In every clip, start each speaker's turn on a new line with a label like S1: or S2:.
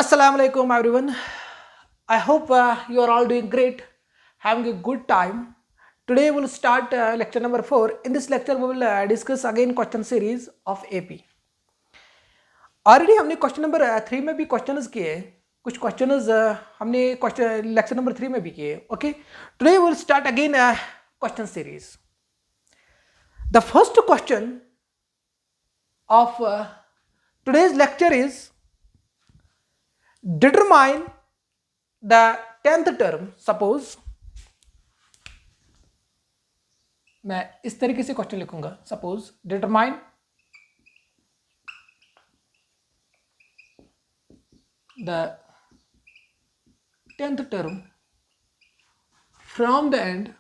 S1: Assalamu alaikum everyone. I hope you are all doing great, having a good time. Today we'll start lecture number 4. In this lecture we will discuss again question series of AP. Already हमने question number 3 में भी questions किए, कुछ questions हमने question lecture number 3 में भी किए. Okay, today we will start again question series. The first question of today's lecture is determine the 10th term. Suppose मैं इस तरीके से क्वेश्चन लिखूंगा. Suppose determine the 10th term from the end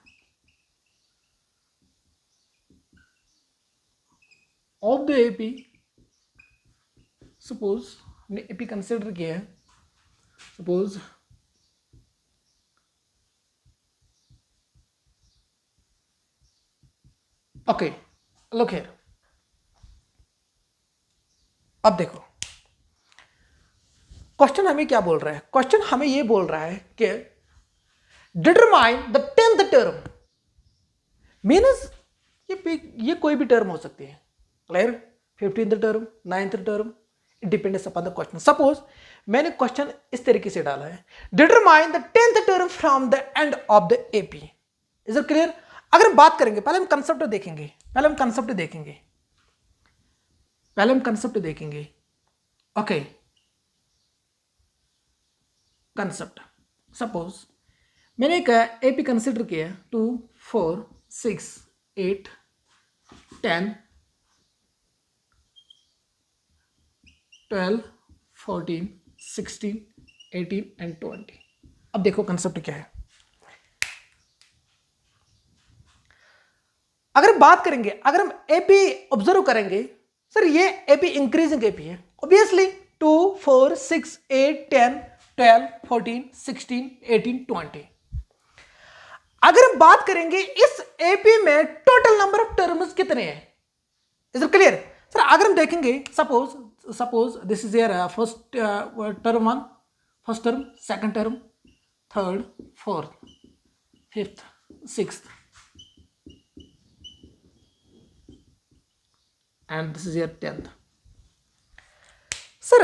S1: of the AP. Suppose हमने AP consider किया है. Suppose okay, look here. अब देखो क्वेश्चन हमें क्या बोल रहा है. क्वेश्चन हमें ये बोल रहा है कि determine the 10th term. Means ये कोई भी टर्म हो सकती है. Clear? 15th term, 9th term, it depends upon the question. Suppose मैंने क्वेश्चन इस तरीके से डाला है, determine the 10th term from the end of the AP. Is it clear? अगर हम बात करेंगे, पहले हम कंसेप्ट देखेंगे. Okay, concept. सपोज मैंने एक एपी कंसिडर किया 2, 4, 6, 8, 10, 12, 14, 16, 18 एंड 20. अब देखो कंसेप्ट क्या है. अगर बात करेंगे, अगर हम एपी ऑब्जर्व करेंगे, सर ये एपी इंक्रीजिंग एपी है. ऑब्वियसली 2, 4, 6, 8, 10, 12, 14, 16, 18, 20. अगर हम बात करेंगे इस एपी में टोटल नंबर ऑफ टर्म्स कितने हैं. Is it clear? सर अगर हम देखेंगे, suppose this is your first term 1, first term, second term, third, fourth, fifth, sixth, and this is your 10th. Sir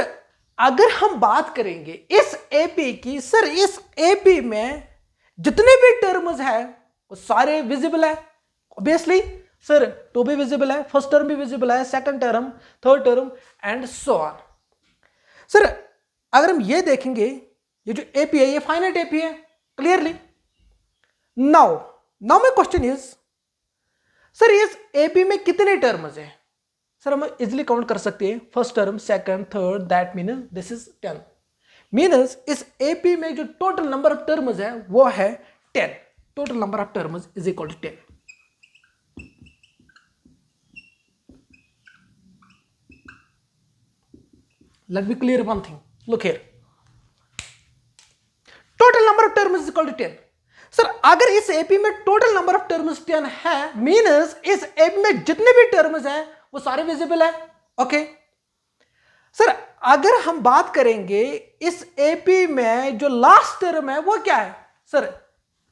S1: अगर हम बात करेंगे इस एपी की, सर इस एपी में जितने भी टर्म्स है वो सारे विजिबल है. ऑब्वियसली सर 2 भी विजिबल है, फर्स्ट टर्म भी विजिबल है, second term, third term and so on. Sir अगर हम ये देखेंगे, ये जो एपी है ये फाइनाइट एपी है. Clearly? Now my question is, sir इस एपी में कितने टर्म्स हैं. सर हम इजिली काउंट कर सकते हैं. First term, second, third, that means this is 10. Means इस एपी में जो टोटल नंबर ऑफ टर्म्स है वो है 10. Total number of terms is equal to 10. Let me clear one thing. Look here. Total number of terms is equal to 10. Sir अगर इस AP में total number of terms 10 है, means इस AP में जितने भी टर्म्स हैं वो सारे विजिबल है. ओके सर अगर हम बात करेंगे इस एपी में जो लास्ट टर्म है वो क्या है, सर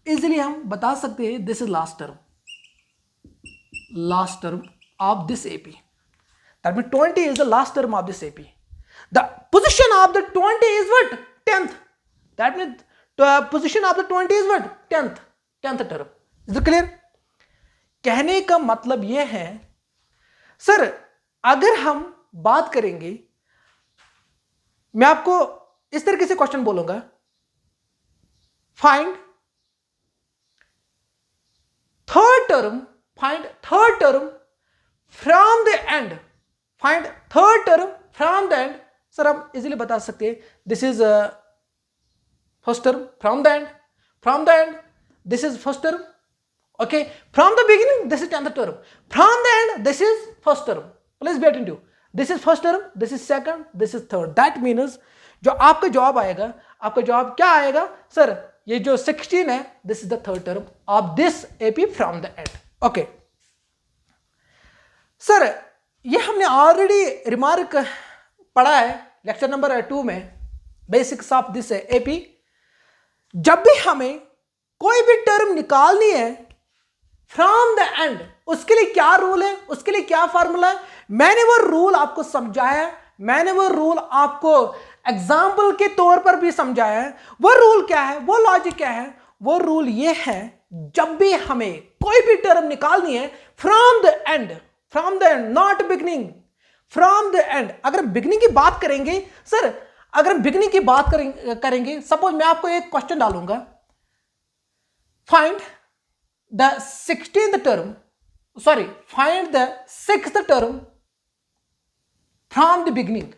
S1: इजिली हम बता सकते हैं this is last term of this AP. That mean 20 is the last term of this AP. The position of the 20 is what? 10th. That means the position of the 20 is what? 10th term. Is it clear? कहने का मतलब यह है, sir अगर हम बात करेंगे, मैं आपको इस तरीके से क्वेश्चन बोलूंगा, find third term from the and. Find third term from the and. Sir हम इजीली बता सकते हैं this is first term, from the and this is first term. Okay, from the beginning this is 10th term, from the and this is first term. Please be attentive. This is first term, this is second, this is third. That means जो आपका जवाब आएगा, आपका जवाब क्या आएगा, sir ये जो 16 है this is the third term of this AP from the and. Okay sir ये हमने ऑलरेडी रिमार्क पढ़ा है लेक्चर नंबर 2 में. Basics of this AP. जब भी हमें कोई भी टर्म निकालनी है फ्रॉम द एंड, उसके लिए क्या रूल है, उसके लिए क्या फॉर्मूला है, मैंने वो रूल आपको समझाया, मैंने वो रूल आपको एग्जाम्पल के तौर पर भी समझाया है। वो रूल क्या है, वो लॉजिक क्या है? वो रूल ये है, जब भी हमें कोई भी टर्म निकालनी है from the end, not beginning, from the and. अगर बिगनिंग की बात करेंगे सर, अगर बिगनिंग की बात करेंगे, सपोज मैं आपको एक क्वेश्चन डालूंगा, find the 16th term, sorry, find the 6th term from the beginning,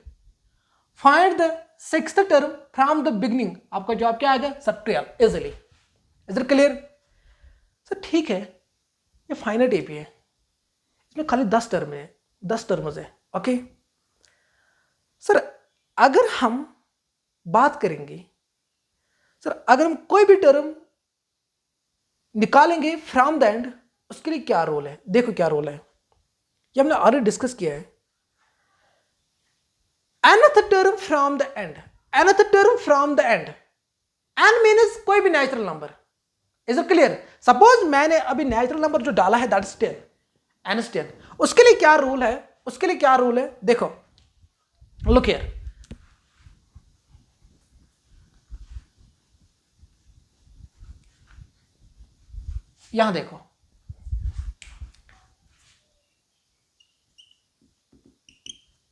S1: find the 6th term from the beginning। आपका जवाब क्या आएगा sir? 12 easily. Is it clear sir? ठीक है, ये फाइनाइट एपी है, इसमें खाली 10 टर्म है, 10 टर्म्स है। ओके सर, अगर हम बात करेंगे सर, अगर हम कोई भी टर्म निकालेंगे फ्रॉम द एंड, उसके लिए क्या रोल है? देखो क्या रोल है, ये हमने ऑलरेडी डिस्कस किया है। nth term from the and, nth term from the end, n means कोई भी natural number. Is it clear? Suppose मैंने अभी नेचुरल नंबर जो डाला है दैट इज 10, n इज 10, उसके लिए क्या रूल है, उसके लिए क्या रूल है? देखो, लुक हियर, यहां देखो,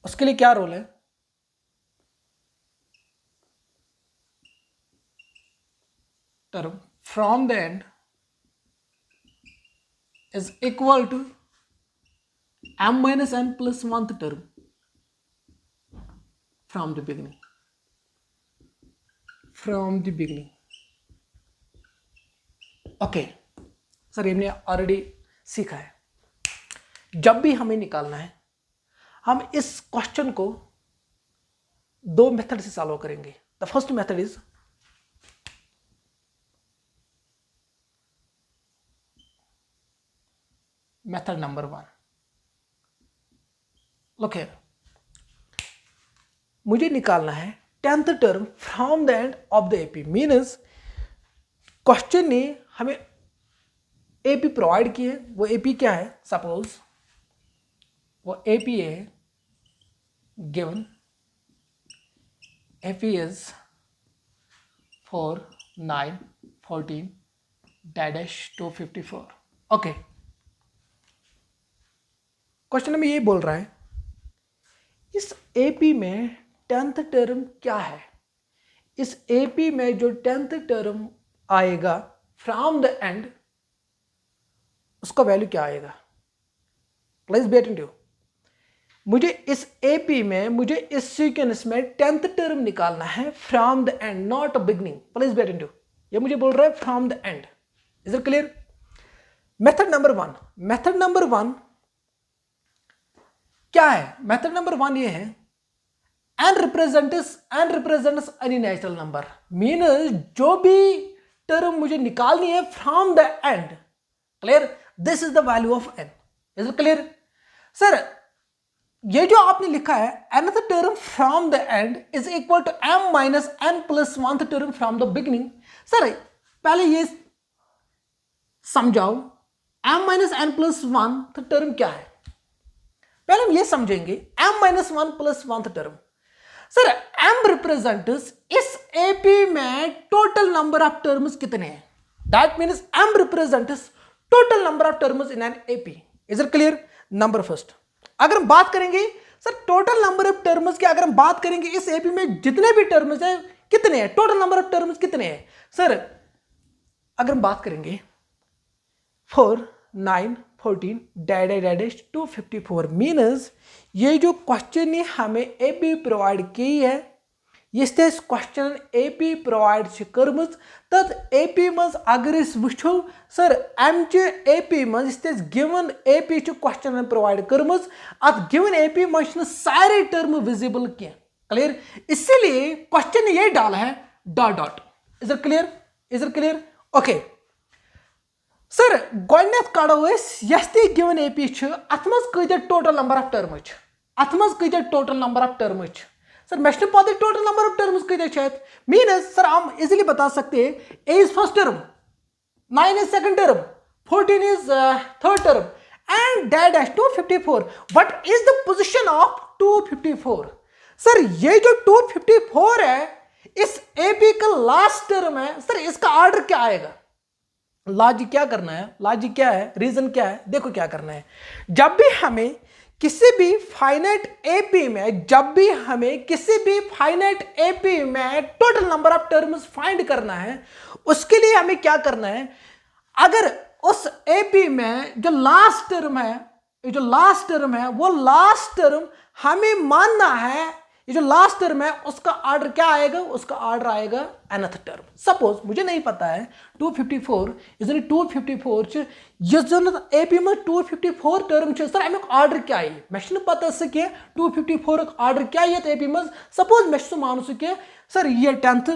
S1: उसके लिए क्या रूल है? Term from the end is equal to m minus n plus 1th term from the beginning, from the beginning। Okay sir, हमने ऑलरेडी सीखा है। जब भी हमें निकालना है, हम इस क्वेश्चन को दो मेथड से सॉल्व करेंगे। The first method is method number 1। Look here, मुझे निकालना है 10th term from the end of the AP. Means question ने हमें एपी प्रोवाइड की है, वो एपी क्या है? सपोज वो एपी है given, AP is 4, 9, 14 -254। Okay, question में ये बोल रहा है इस एपी में 10th टर्म क्या है? इस एपी में जो 10th टर्म आएगा फ्रॉम द एंड, उसका वैल्यू क्या आएगा? प्लीज वेट एंड, मुझे इस एपी में, मुझे इस सीक्वेंस में 10th टर्म निकालना है from the end, not beginning. Please wait and, ये मुझे बोल रहा है from the end. Is it clear? Method number 1, method number 1 क्या है? मेथड नंबर 1 ये है, n represents any natural number. Means जो भी टर्म मुझे निकालनी है from the end, clear, this is the value of n। Is it clear sir? ये जो आपने लिखा है nth term from the end is equal to m minus n plus 1th term from the beginning. Sir पहले ये समझाओ, m minus n plus 1th term क्या है? पहले हम ये समझेंगे, m minus 1 plus 1th term. Sir m represents इस एपी में टोटल नंबर ऑफ टर्म्स कितने हैं? That means m represents total number of terms in an AP. Is it clear? Number first, अगर हम बात करेंगे sir total number of terms की, अगर हम बात करेंगे इस एपी में जितने भी टर्म्स हैं कितने हैं, टोटल नंबर ऑफ टर्म्स कितने हैं? सर अगर हम बात करेंगे 4, 9, 14 -254। मीन्स ये जो क्वेश्चन ने हमें एपी प्रोवाइड की है, यह क्वेश्चन एपी प्रोवाइड कर्मज तथ एपी मज अगर वो सर अमचे एपी मज गिवन एपी क्वेश्चन प्रोवाइड कर्मज, अत गिवन एपी मज सारे टर्म विजिबल क्या। क्लियर? इसीलिए क्वेश्चन ये डाला है dot dot. Is it clear? Is it clear? Okay सर गोडनेथ कड़ो यस गिवन एपी अत मज कत टोटल नंबर ऑफ टर्म, अत मज कत total number of term? Sir मैं पता टोटल नंबर ऑफ टर्म्स कत मीनस सर हम इजिली बता सकते हैं A is first term, 9 is second term, 14 is third term, and dash dash 254. What is the position of 254? Sir ये जो 254 है इस AP का लास्ट टर्म है, सर इसका ऑर्डर क्या आएगा? लॉजिक क्या करना है, लॉजिक क्या है, रीजन क्या है, देखो क्या करना है। जब भी हमें किसी भी फाइनाइट AP में, जब भी हमें किसी भी फाइनाइट AP में total number of terms find करना है, उसके लिए हमें क्या करना है, अगर उस AP में जो लास्ट टर्म है, ये जो लास्ट टर्म है वो लास्ट टर्म हमें मानना है, ये जो लास्ट टर्म है उसका ऑर्डर क्या आएगा, उसका ऑर्डर आएगा nth टर्म। सपोज मुझे नहीं पता है 254 इसलिए 254 यस जन AP में 254 टर्म छ सर अमुक ऑर्डर क्या है मैं पता सह कह 254 ऑर्डर क्या ये AP में। सपोज मैं मान सह कह सर ये 10th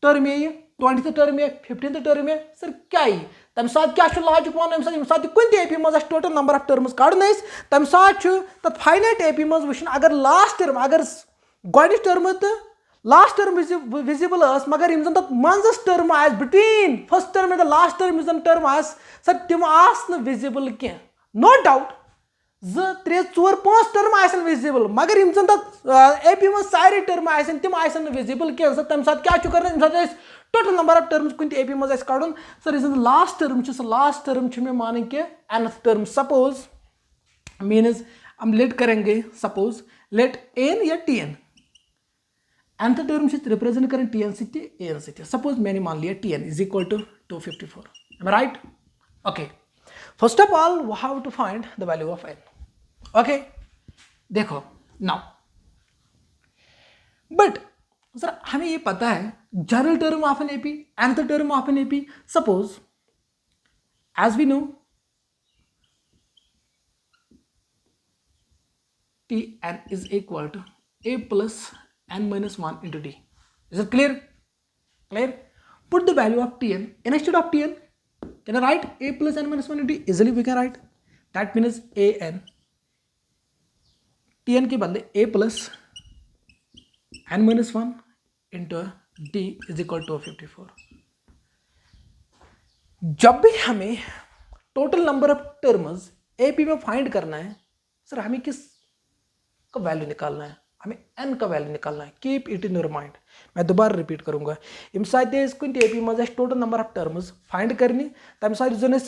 S1: टर्म ये 20th टर्म ये 15th टर्म ये सर क्या ये तम साथ क्या लॉजिक वन यम साथ कुन AP मज टोटल नंबर ऑफ टर्म्स कड़न तम साथ तथ फाइनाइट AP मज वुचन अगर लास्ट टर्म अगर गोड टर्म तो लास्ट टर्म विजिबल मगर यम जन तथ मंजस टर्म आस between first term and last term यम टर्म आस सर तिम आस न विजिबल कह नो डाउट 2 3 4 5 टर्म आसन विजिबल मगर यम जन तथ AP मज सारे टर्म आसन तिम आसन विजिबल कह सर तम साथ क्या कर टोटल नंबर ऑफ टर्म्स कुन AP मज कड़न सर is last term last term मैं मान के nth टर्म। सपोज मीन्स हम लेट करेंगे सपोज लेट एन या TN nth टर्म रिप्रेजेंट करें TN से AN से। सपोज मैंने मान लिया TN is equal to 254, am I right? Okay, first of all we have to find the value of n. Okay, देखो now but sir हमें ये पता है general term of an AP, nth term of an AP। Suppose as we know Tn is equal to A plus n minus 1 into D. Is it clear? Clear? Put the value of Tn instead of Tn. Can I write A plus n minus 1 into D? Easily we can write. That means An Tn के बदले A plus n minus 1 into D is equal to 54। जब भी हमें total number of terms AP में find करना है sir हमें किस का वैल्यू निकालना है, हमें n का वैल्यू निकालना है। Keep it in your mind. मैं दोबारा रिपीट करूंगा यम साथ कुन AP मज total number of terms find करनी तम साथ जन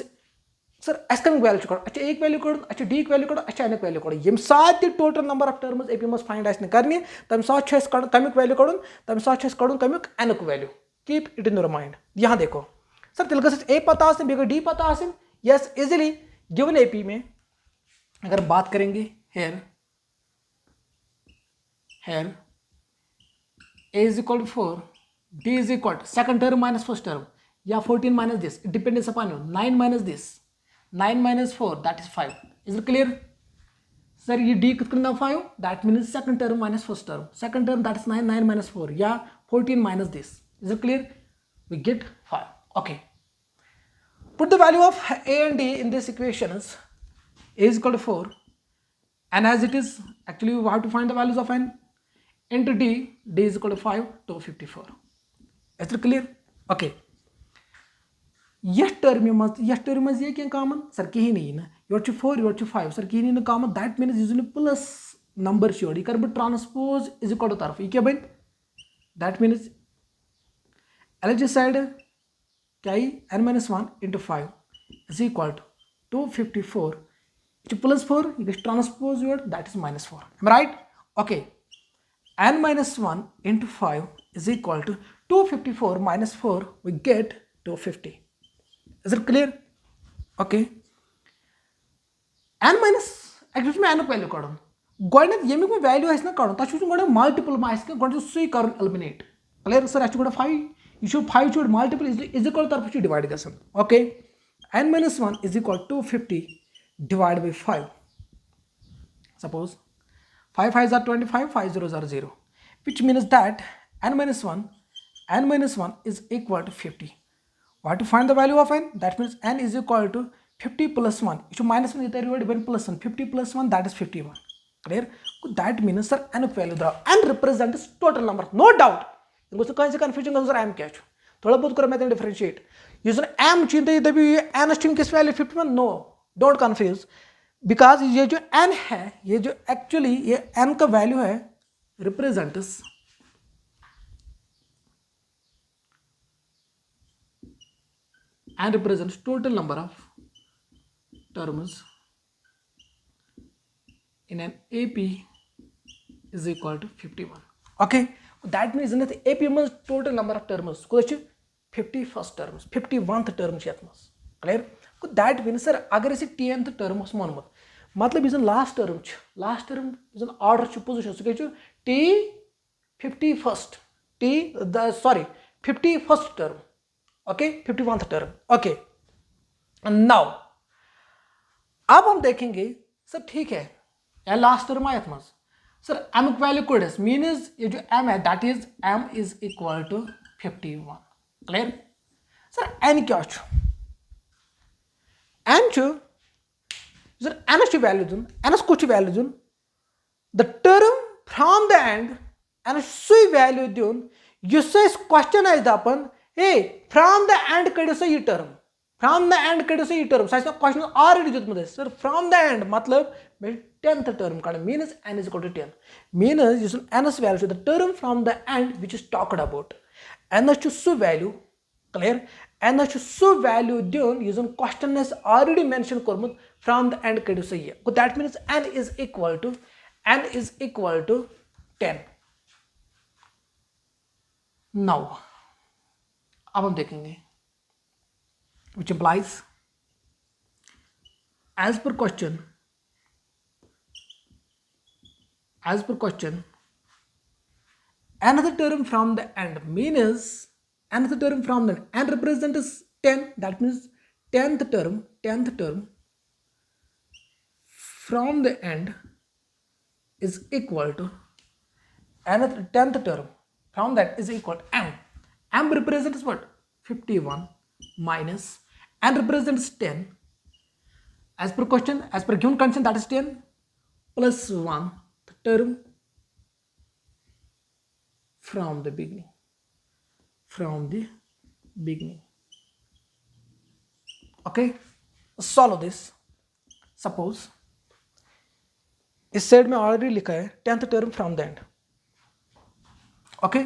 S1: सर कम वैल्यू कड़ अच्छा एक वैल्यू कड़ अच्छा D वैल्यू कड़ अच्छा n वैल्यू कड़ यम साथ total number of terms AP मज फाइंड करनी तम साथ कमिक वैल्यू कड़ तम साथ कड़ कमिक n value. Keep it in your mind. यहाँ देखो सर तेल गस A पता बेग D पता यस इजिली गिवन AP में अगर बात करेंगे hair A is equal to 4, D is equal to second term minus first term या 14 minus this, it depends upon you, 9 minus this, 9 minus 4 that is 5। is it clear? Sir ये D कितना 5 that means second term minus first term, second term that is 9 9 minus 4 या 14 minus this। is it clear? we get 5। okay, put the value of A and D in this equations। A is equal to 4 and as it is actually we have to find the values of n into D is equal to 5 to 54। is it clear? okay, यह term ये क्या common sir कहीं नहीं ना your 4 your 5 sir कहीं नहीं common that means usually plus number your यह कर बह ट्रांसपोज इज इक्वल टू तरफ यह क्या बन दैट मीन्स LHS साइड क्या n minus 1 into 5 is equal to 254 plus 4 यह गई transpose your that is -4। am I right? okay, n minus 1 into 5 is equal to 254 minus 4 we get 250। is it clear? okay, n minus actually मैं n value कड़न गोड यमिक में value आस ना कड़न तक गोड multiple में गोड सही कर एलिमिनेट। क्लियर सर अच्छे गोड 5 यह 5 मल्टीपल इज इक्वल तरफ डिवाइड गसन। Okay, n minus 1 is equal to 250 divided by 5। suppose 5 5s are 25, 5 zeros are 0, which means that n minus 1 is equal to 50। What to find the value of n? That means n is equal to 50 plus 1। If minus 1 is divided by plus 1, 50 plus 1 that is 51। Clear? That means sir n value draw n represents total number, no doubt. इनको कहीं से confusion कर sir m क्या है, थोड़ा बहुत करो मैं differentiate. यूजर m चिंता ये तभी n स्ट्रिंग किस value 51, no, don't confuse, because ये जो n है, ये जो actually ये n का वैल्यू है represents and represents total number of terms in an AP is equal to 51. Okay, that means that AP means total number of terms. Kuch 51st terms, 51th terms yatmas. Clear? That means sir, agar isi 10th term os manmat. मतलब is last term. Last term is an order position. So kya T 51st. T the sorry 51st term. Okay, 51th term. Okay. And now अब हम देखेंगे sir ठीक है या last term आया था sir m की वैल्यू कोड है मीन्स ये जो m है that is m is equal to 51. Clear sir n क्या छ n छ सर n की वैल्यू दुन n कुछ वैल्यू दुन the term from the end n सुई वैल्यू दुन युस क्वेश्चन है दपन हे फ्रॉम द एंड कड़ो से ये टर्म फ्रॉम द एंड कड़ो से ये टर्म साइज क्वेश्चन ऑलरेडी दितमत है सर फ्रॉम द एंड मतलब मैं 10th term कड़ means n is equal to 10 means use n's value the term from the end which is talked about n is to value clear n is to value done using question is already mentioned kormut from the end कड़ो से ये so that means n is equal to 10. now अब हम देखेंगे which implies as per question another term from the end means another term from the end represents 10, that means 10th term from the end is equal to another 10th term from that is equal to m represents what 51 minus n represents 10 as per question as per given condition that is 10 plus 1 the term from the beginning okay solve this. suppose इस side में already लिखा है 10th term from the end. okay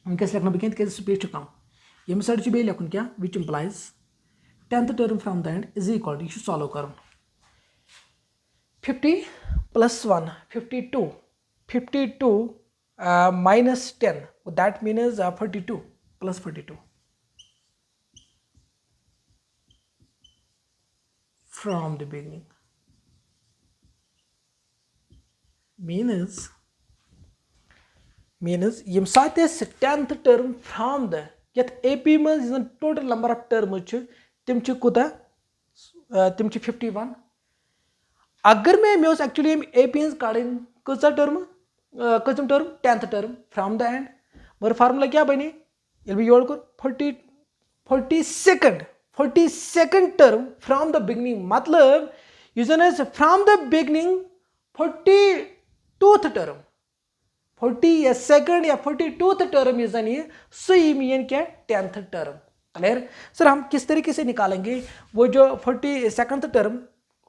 S1: हम कैसे लिखना begin कैसे speed चुका हूँ ये साइड से भी लिखूँ क्या which implies 10th term from the end is equal to you solve करूँ 50 plus 1 52 minus 10 that means 42 plus 42 from the beginning means yim साथ 10th term from the yet AP means is the total number of terms tim kuta tim 51 अगर मैं मेरे actually AP काड़न कौन term कसम term 10th term from the end मगर formula क्या बने ये भी योड़ कर 42nd term from the beginning मतलब यूजन is from the beginning 42th term 42nd या 42th term यूजन ये सही मीन क्या 10th term. क्लियर सर हम किस तरीके से निकालेंगे वो जो 42nd term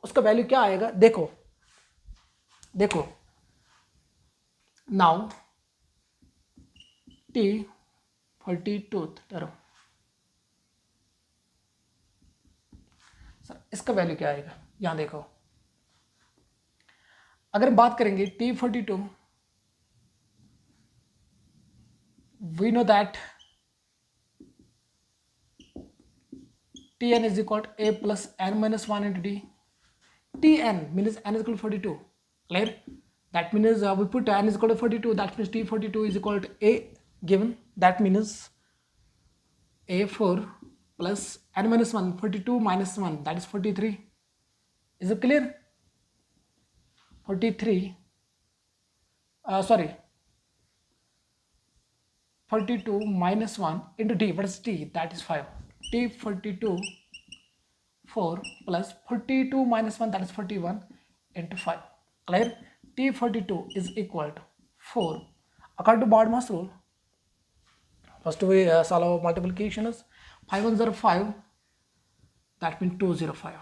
S1: उसका वैल्यू क्या आएगा देखो now T 42th term sir इसका वैल्यू क्या आएगा यहां देखो अगर बात करेंगे T 42 we know that Tn is equal to a plus n minus 1 into d. Tn means n is equal to 42. Clear? That means we put n is equal to 42. That means T42 is equal to a given. That means a4 plus n minus 1. 42 minus 1. That is 43. Is it clear? 43. Sorry. 42 minus 1 into d. What is t? That is 5. T42 4 plus 42 minus 1 that is 41 into 5. Clear? T42 is equal to 4. According to BODMAS rule, first we solve our multiplication is 5 1 0 5, that means 205.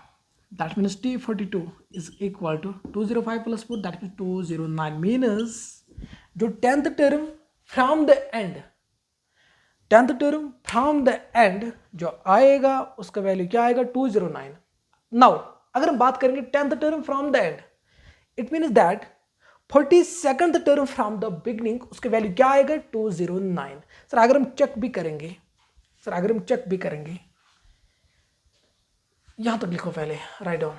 S1: That means T42 is equal to 205 plus 4, that means 209. means जो 10th term from the end, 10th term from the end जो आएगा उसका value क्या आएगा 209. Now अगर हम बात करेंगे 10th term from the end, it means that 42nd term from the beginning उसके वैल्यू क्या आएगा 209. सर अगर हम चेक भी करेंगे, यहां तक लिखो पहले, राइट डाउन.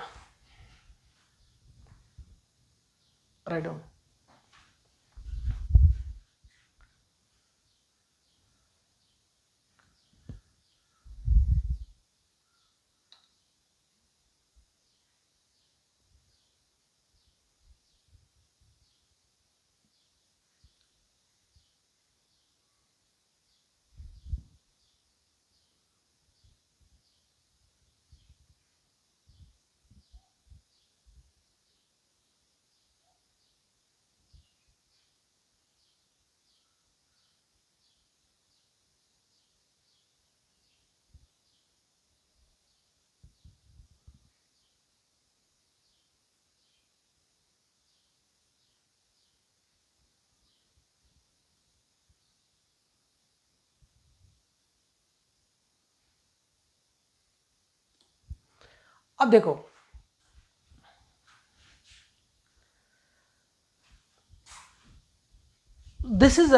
S1: अब देखो, this is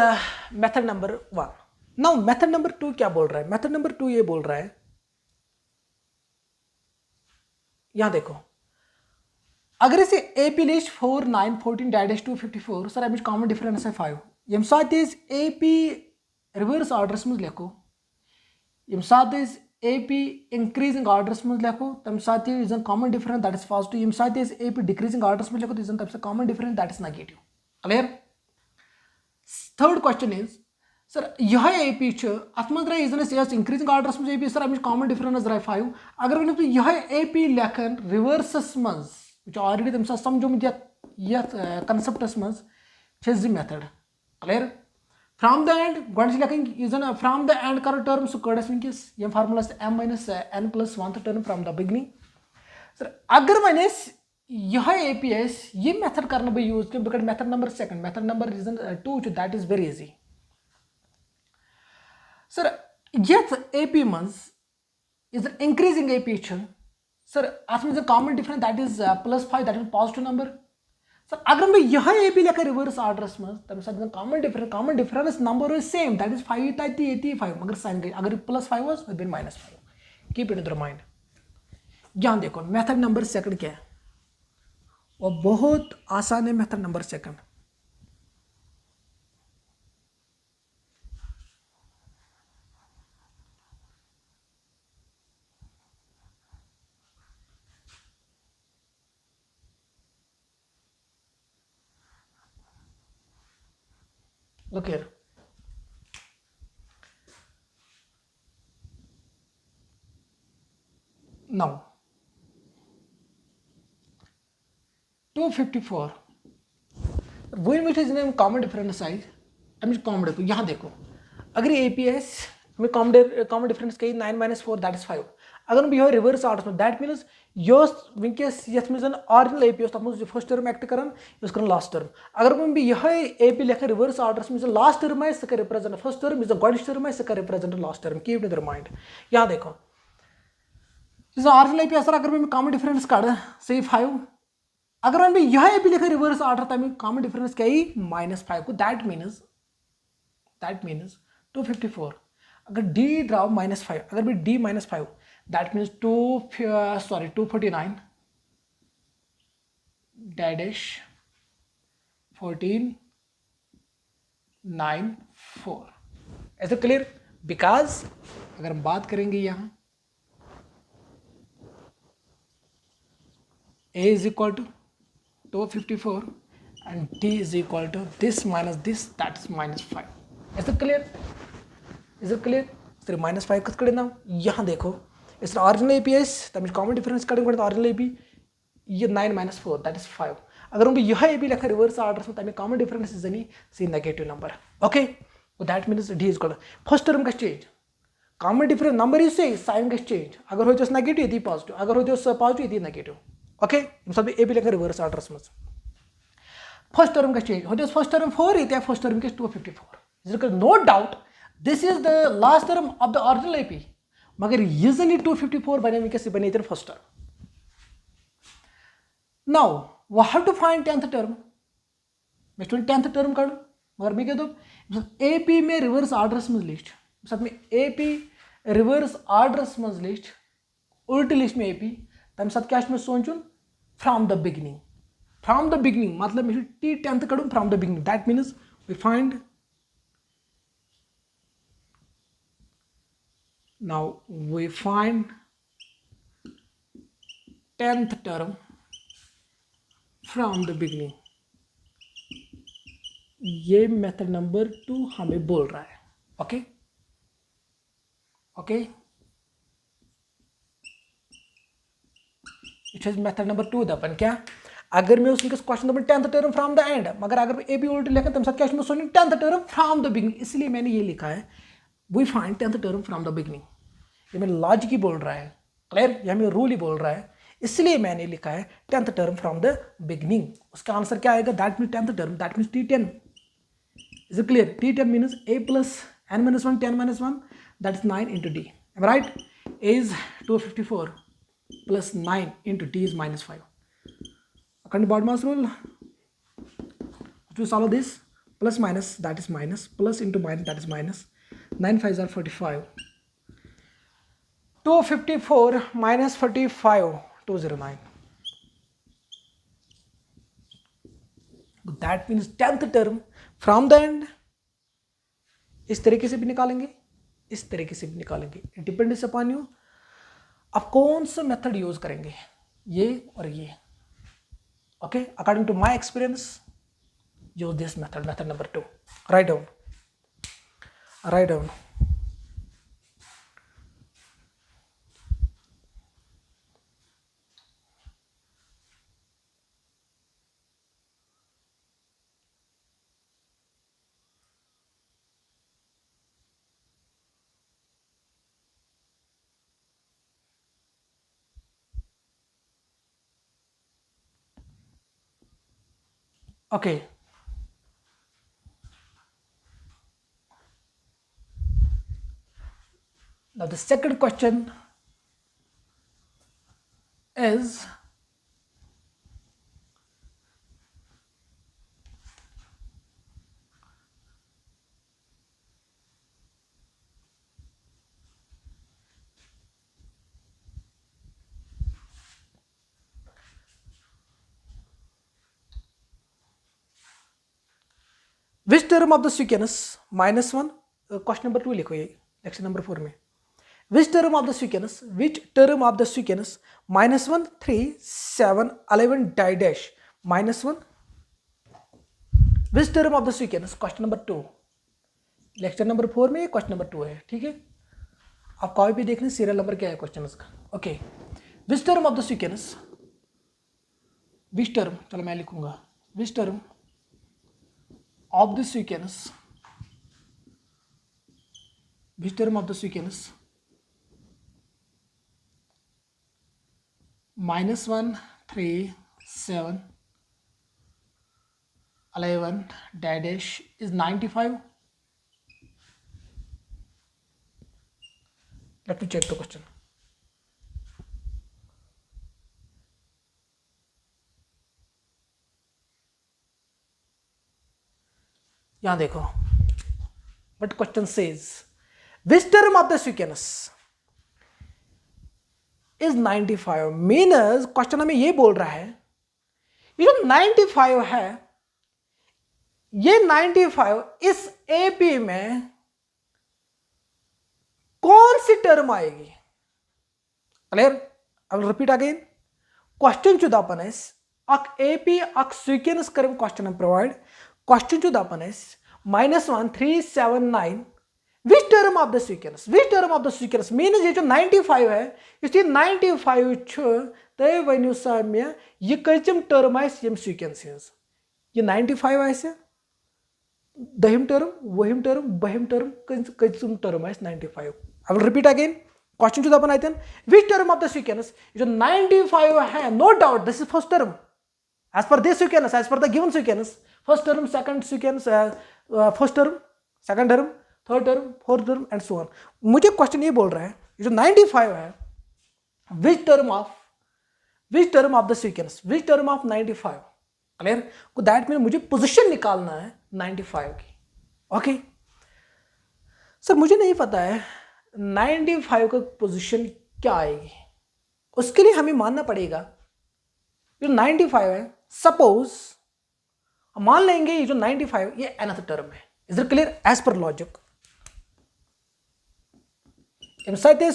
S1: method number 1. Now method number 2 क्या बोल रहा है? मेथड नंबर 2 ये बोल रहा है, यहां देखो, अगर इसे AP लिस्ट 4 9 14 डैश 254 सर अमिच कॉमन डिफरेंस है 5. यम साथ इज AP रिवर्स ऑर्डर्स में लिखो, यम साथ इज AP इंक्रीजिंग ऑर्डर्स में लिखो, तम साथ is common difference that is positive. यम साथ इज AP डिक्रीजिंग ऑर्डर्स में लिखो, तो तम से common difference that is negative. Clear? Third question is sir यह AP अत मज द्राय यस इंक्रीजिंग ऑर्डर्स में AP सर अमिच कॉमन डिफरेंस द्राय 5. अगर वन तो यह AP लेखन रिवर्सस मज ऑलरेडी तम सा समझोमुत यथ कंसेप्टस मज method. Clear? From the end गोड लेखन फ्रॉम द एंड करो टर्म सह कड़स वनकस यम formula m - n + 1th term from the beginning. सर अगर वन यह AP ये मेथड करना बह यूज कर बह method number 2, method number 2 that is very easy. सर यथ AP मज इज इंक्रीजिंग AP सर अत मे common difference that is +5 that is positive number. Sir अगर मैं यह AP लेकर रिवर्स ऑर्डर्स में तम साथ common difference number same that is 5 ये 5 मगर साइन गई अगर +5 was with -5. Keep it in the mind. यहाँ देखो मेथड नंबर 2 क्या है, और बहुत आसान है method number 2. Look here. Now 254 when which is in common difference size common देखो, यहाँ देखो अगर APS में कॉमन डिफरेंस कही 9 - 4 दैट इज 5. अगर हम यह रिवर्स ऑर्डर में दैट मीन्स यस वनकस ये ऑरिजिनल AP तथ फर्स्ट टर्म एक्ट कर लास्ट टर्म. अगर हम यह AP लेखा रिवर्स ऑर्डर में लास्ट टर्म है सह रिप्रेजेंट फर्स्ट टर्म, गोडच टर्म है सह represent last term. Keep in the mind. यहाँ देखो ऑरिजिनल AP सर अगर मैं कॉमन डिफरेंस कड़ से 5, अगर मैं यह AP लेखा रिवर्स ऑर्डर तमें कॉमन डिफरेंस क्या -5 को दैट मीन्स 254 अगर D द्राव -5 अगर भी D -5 दैट मीन्स 249 डैश 1494. ऐसे क्लियर? बिकॉज अगर हम बात करेंगे यहाँ A is equal to 254 and D is equal to this minus this, that is -5. Is it clear? सिर्फ -5 कस कड़े ना. यहाँ देखो इस ऑरिजिनल APS तब कॉमन डिफरेंस करेंगे ऑरिजिनल AP ये 9 - 4 दैट इज 5. अगर हम यह ए बी लिखा रिवर्स आर्डर में तमें कॉमन डिफरेंस इज एनी सी negative number okay that means D is equal first term गछ change common difference number is से साइन गछ चेंज अगर हो नेगेटिव यदि पॉजिटिव अगर हो पॉजिटिव यदि नेगेटिव ओके सब ए बी लिखा रिवर्स आर्डर में फर्स्ट टर्म गछ चेंज हो फर्स्ट टर्म 4 ये फर्स्ट टर्म गछ 254 no doubt this is the last term of the original AP मगर यूजली 254 बने वैसे बने first term now we have to find 10th term मैं 10th टर्म कड़ मगर मैं क्या ए पी में रिवर्स आर्डरस में लिस्ट सब में ए पी रिवर्स आर्डरस में लिस्ट उल्टी लिस्ट में ए पी तम साथ क्या में सोचुन फ्रॉम द बिगिनिंग मतलब मैं टी 10th कड़ूँ from the beginning that means we find now we find 10th term from the beginning ये मेथड नंबर 2 हमें बोल रहा है okay it is method number 2 दपन क्या अगर मैं उसमें क्वेश्चन दपन 10th term from the end मगर अगर ए बी उल्टी लिखा तब क्या 10th term from the beginning इसलिए मैंने ये लिखा है we find 10th term from the beginning ये मेरा लॉजिक ही बोल रहा है क्लियर या मेरा रूल ही बोल रहा है इसलिए मैंने लिखा है 10th term from the beginning उसका आंसर क्या आएगा that mean 10th term that means T10 is it clear T10 means a plus n minus 1 10 minus 1 that is 9 into D am I right a is 254 plus 9 into D is minus 5 according to Bodmer's rule to solve this plus minus that is minus plus into minus that is minus 9 5s are 45 254 minus 45 209 that means 10th term from the end इस तरीके से भी निकालेंगे इस तरीके से भी निकालेंगे इट डिपेंड्स अपॉन यू आप कौन सा मेथड यूज करेंगे ये और ये okay according to my experience use this method number 2 write down okay now the second question is which term of the sequence minus 1 question number 2 लिखो ये lecture number 4 में which term of the sequence minus 1 3 7 11 dash minus 1 which term of the sequence question number 2 lecture number 4 में question number 2 है ठीक है आप copy पे देख लें सीरियल नंबर क्या है क्वेश्चन उसका okay which term of the sequence which term चलो मैं लिखूंगा which term of the sequence minus 1 3 7 11 dash is 95 let me check the question यहाँ देखो but question says which term of the sequence is 95 मीनस question हमें ये बोल रहा है ये जो 95 है ये 95 इस एपी में कौन सी टर्म आएगी clear I will repeat again question to the upon is ak AP ak sequence curve question provide question to the upon is -1 3 7 9 which term of the sequence, which term of the sequence mean ये जो 95 है इसलिए 95 तय वनु सा मे ये कचम term यम sequence ये 95 आसे दहिम टर्म वहिम टर्म बहिम टर्म कचम term 95 I will repeat again question दपान अतन which term of the sequence जो 95 है no doubt this is first term as per this sequence as per the given sequence first term second sequence first term second term third term fourth term and so on. मुझे question ये बोल रहा है जो 95 है which term of the sequence which term of 95 clear को that mean मुझे position निकालना है 95 की। ओके सर मुझे नहीं पता है 95 का पोजीशन क्या आएगी, उसके लिए हमें मानना पड़ेगा जो 95 है सपोज मान लेंगे ये जो 95 ये nth टर्म है। Is it clear as per logic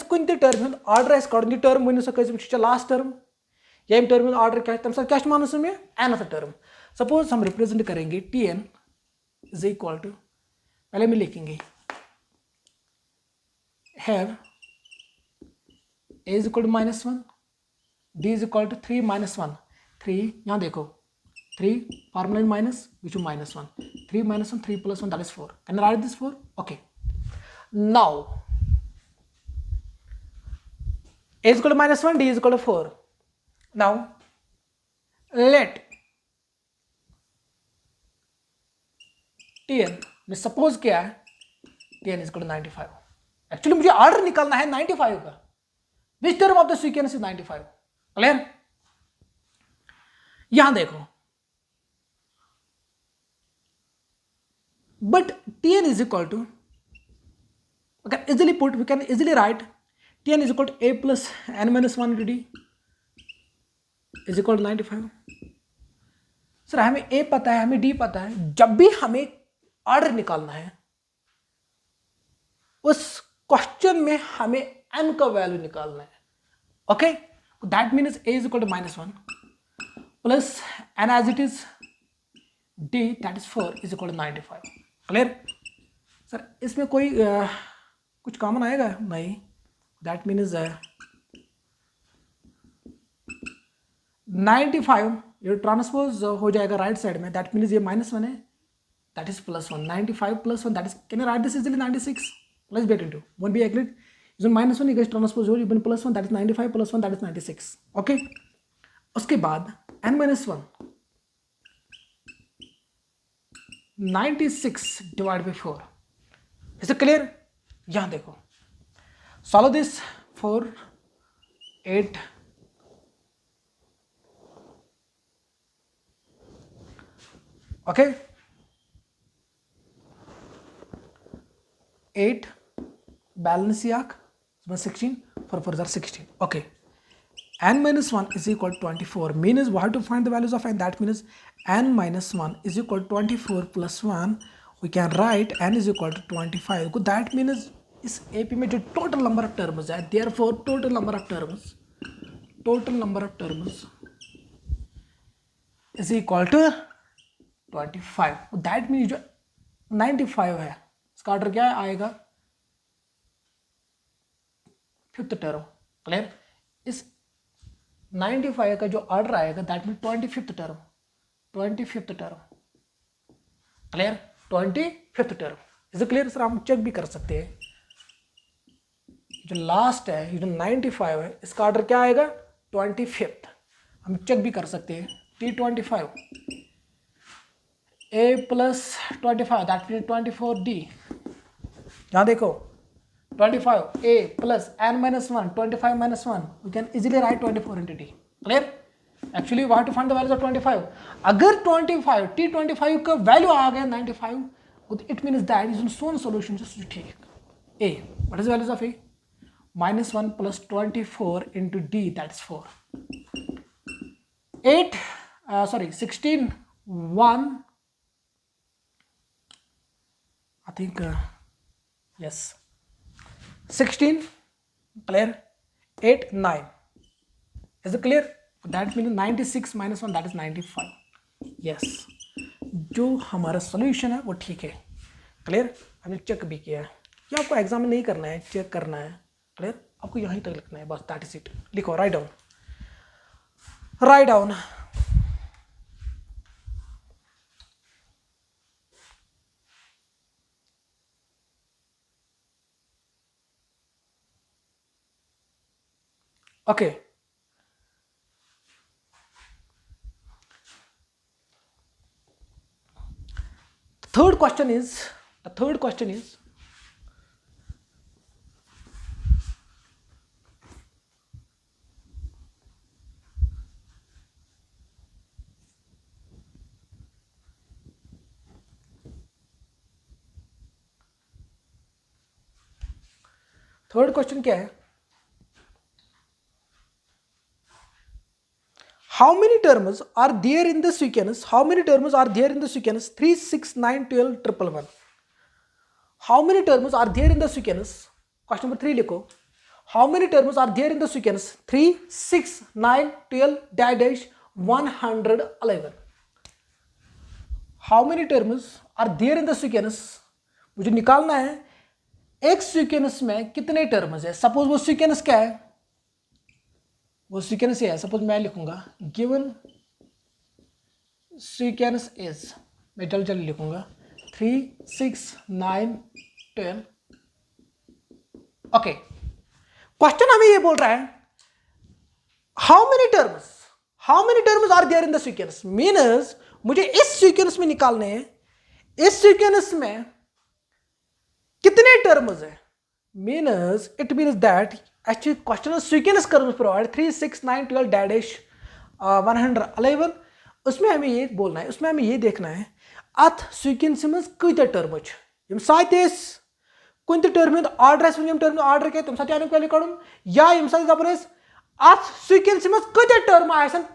S1: कुन टर्म आर्डर टर्म वन सा लास्ट टर्म ये टर्म आर्डर क्या तम क्या मान मे nth टर्म। सपोज हम रिप्रेजेंट करेंगे Tn इज इक्वल टू पहले में लिखेंगे here a is equal to -1 d is equal to 3 -1 3 यहाँ देखो 3 formula minus which is -1 3 -1 3 + 1 that is 4 can I write this 4 okay now a is equal to -1 d is equal to 4 now let Tn में suppose क्या है Tn is equal to 95 actually मुझे order निकालना है 95 का which term of the sequence is 95 clear. यहां देखो but Tn is equal to we can easily put we can easily write Tn is equal to a plus n minus 1 d is equal to 95। Sir हमें a पता है हमें d पता है, जब भी हमें ऑर्डर निकालना है उस क्वेश्चन में हमें n का वैल्यू निकालना है। Okay that means a is equal to -1 plus n as it is d that is 4 is equal to 95 clear. Sir इसमें कोई कुछ कॉमन आएगा नहीं, दैट मीन्स 95 ये ट्रांसपोज हो जाएगा राइट साइड में, दैट मीन्स ये -1 है that is +1 95 +1 that is can I right this easily 96 let's get into won't be agreed is -1 you guys transpose over even +1 that is 95 +1 that is 96 okay उसके बाद n-1 96 divided by 4 is it clear। यहां देखो solve this 4 8 okay 8 balance yak 16 4 4 are 16 okay n-1 is equal to 24 means we have to find the values of n, that means n-1 is equal to 24 plus 1 we can write n is equal to 25 that means इस AP में जो total number of terms है therefore total number of terms is equal to 25 that means जो 95 है इसका order क्या आएगा 5th term clear. इस 95 का जो ऑर्डर आएगा that mean 25th term clear 25th term is clear. Sir हम चेक भी कर सकते हैं जो लास्ट है ये जो 95 है इसका ऑर्डर क्या आएगा 25th, हम चेक भी कर सकते हैं T25 a plus 25 that mean 24d यहाँ देखो 25 a plus n-1 25 -1 we can easily write 24 into d clear। Actually we have to find the values of 25 अगर 25 T25 का वैल्यू आ गया 95 it means that is shown solution just to take a what is the values of a -1 plus 24 into d that is 4 16 1 I think yes 16 clear 8 9 is it clear that means 96 minus 1 that is 95 yes जो हमारा solution है वो ठीक है clear. हमने check भी किया है ये आपको एग्जाम में नहीं करना है, चेक करना है, क्लियर? आपको यहीं तक लिखना है बस, दैट इज इट। लिखो, write down, write down. Okay, third question is, the third question is, third question क्या है? How many terms are there in the sequence? How many terms are there in the sequence 3, 6, 9, 12, 111? How many terms are there in the sequence? Question number 3 लिखो. How many terms are there in the sequence 3, 6, 9, 12, dash 111? How many terms are there in the sequence? मुझे निकालना है एक sequence में कितने terms है। Suppose वो sequence क्या है, वो सीक्वेंस है, सपोज मैं लिखूंगा गिवन सीक्वेंस इज, मैं जल्दी जल्दी लिखूंगा 3, 6, 9, 12। ओके, क्वेश्चन हमें ये बोल रहा है how many terms are there in the sequence, means मुझे इस सीक्वेंस में निकालने हैं, इस सीक्वेंस में कितने टर्म्स है। Means it means that actually question sequence terms provide 3, 6, 9, 12 dash 111। उसमें हमें ये बोलना है, उसमें हमें ये देखना है अथ सीक्वेंस में कत टर्म यम साथ कुन टर्म आर्डर टर्म आर्डर क्या तम साथ वैल्यू कड़न, या यम साथ दपान अथ सीक्वेंस में कत टर्म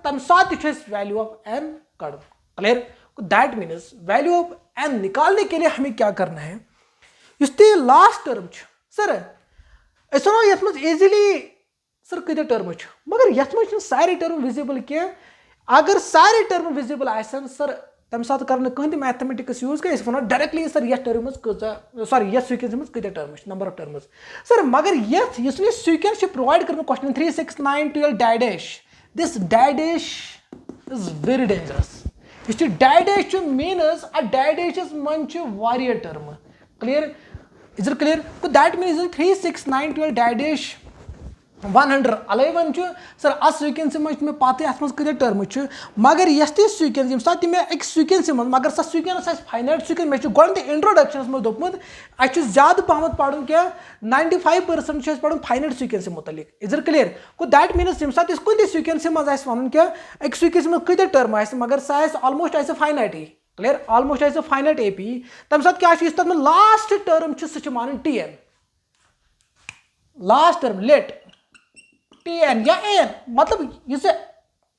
S1: तम साथ वैल्यू ऑफ एन कड़न। Clear? That means value of N निकालने के लिए हमें क्या करना है, ये लास्ट टर्म सर अस वो ये इजीली सर कत टर्म मगर ये सारे टर्म विजिबल क्या, अगर सारे टर्म विजिबल आसन सर तम साथ कर कहीं मैथमेटिक्स यूज क्या वो डायरेक्टली सर ये टर्म सॉरी ये सीक्वेंस में कत टर्म नंबर ऑफ टर्म्स सर, मगर ये सीक्वेंस प्रोवाइड कर question 3, 6, 9, 12 dash, this dash is very dangerous. ये डैश मीनस अ डैश मन वारिया term. Clear? Is it clear? तो दैट मीन्स 3, 6, 9, 12 डैश 111 सर अस सीक्वेंस में पता अत मज कत टर्म मगर यस सीक्वेंस यम साथ मे एक सीक्वेंस मज मगर सह सीक्वेंस फाइनाइट सीक्वेंस मे गोड इंट्रोडक्शन मज दोपमुत अस ज्यादा पहमत पढ़न क्या 95% पढ़न फाइनाइट सीक्वेंस मुतलिक। Is it clear? को दैट मीन्स यम साथ कुछ सीक्वेंस मज वन क्या एक सीक्वेंस में कत टर्म मगर सह ऑलमोस्ट फाइनाइट ही। क्लियर? ऑलमोस्ट फाइनाइट एपी तम साथ क्या तक लास्ट टर्म सह मान T n, last term let T n या एन, मतलब इसे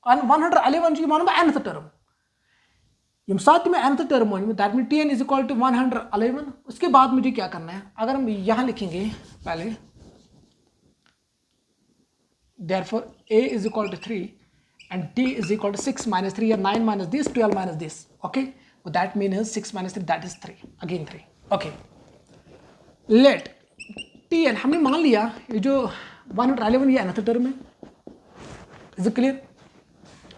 S1: 111 मान nth टर्म, यम साथ में nth term that mean T n is equal to 111। उसके बाद मुझे क्या करना है, अगर हम यहां लिखेंगे पहले therefore a is equal to 3 and d is equal to 6 minus 3 या 9 minus this 12 minus this. Okay, that means 6 minus 3 that is 3 again 3। Okay, let T n हमने मान लिया ये जो 111 ये nth टर्म है। Is it clear?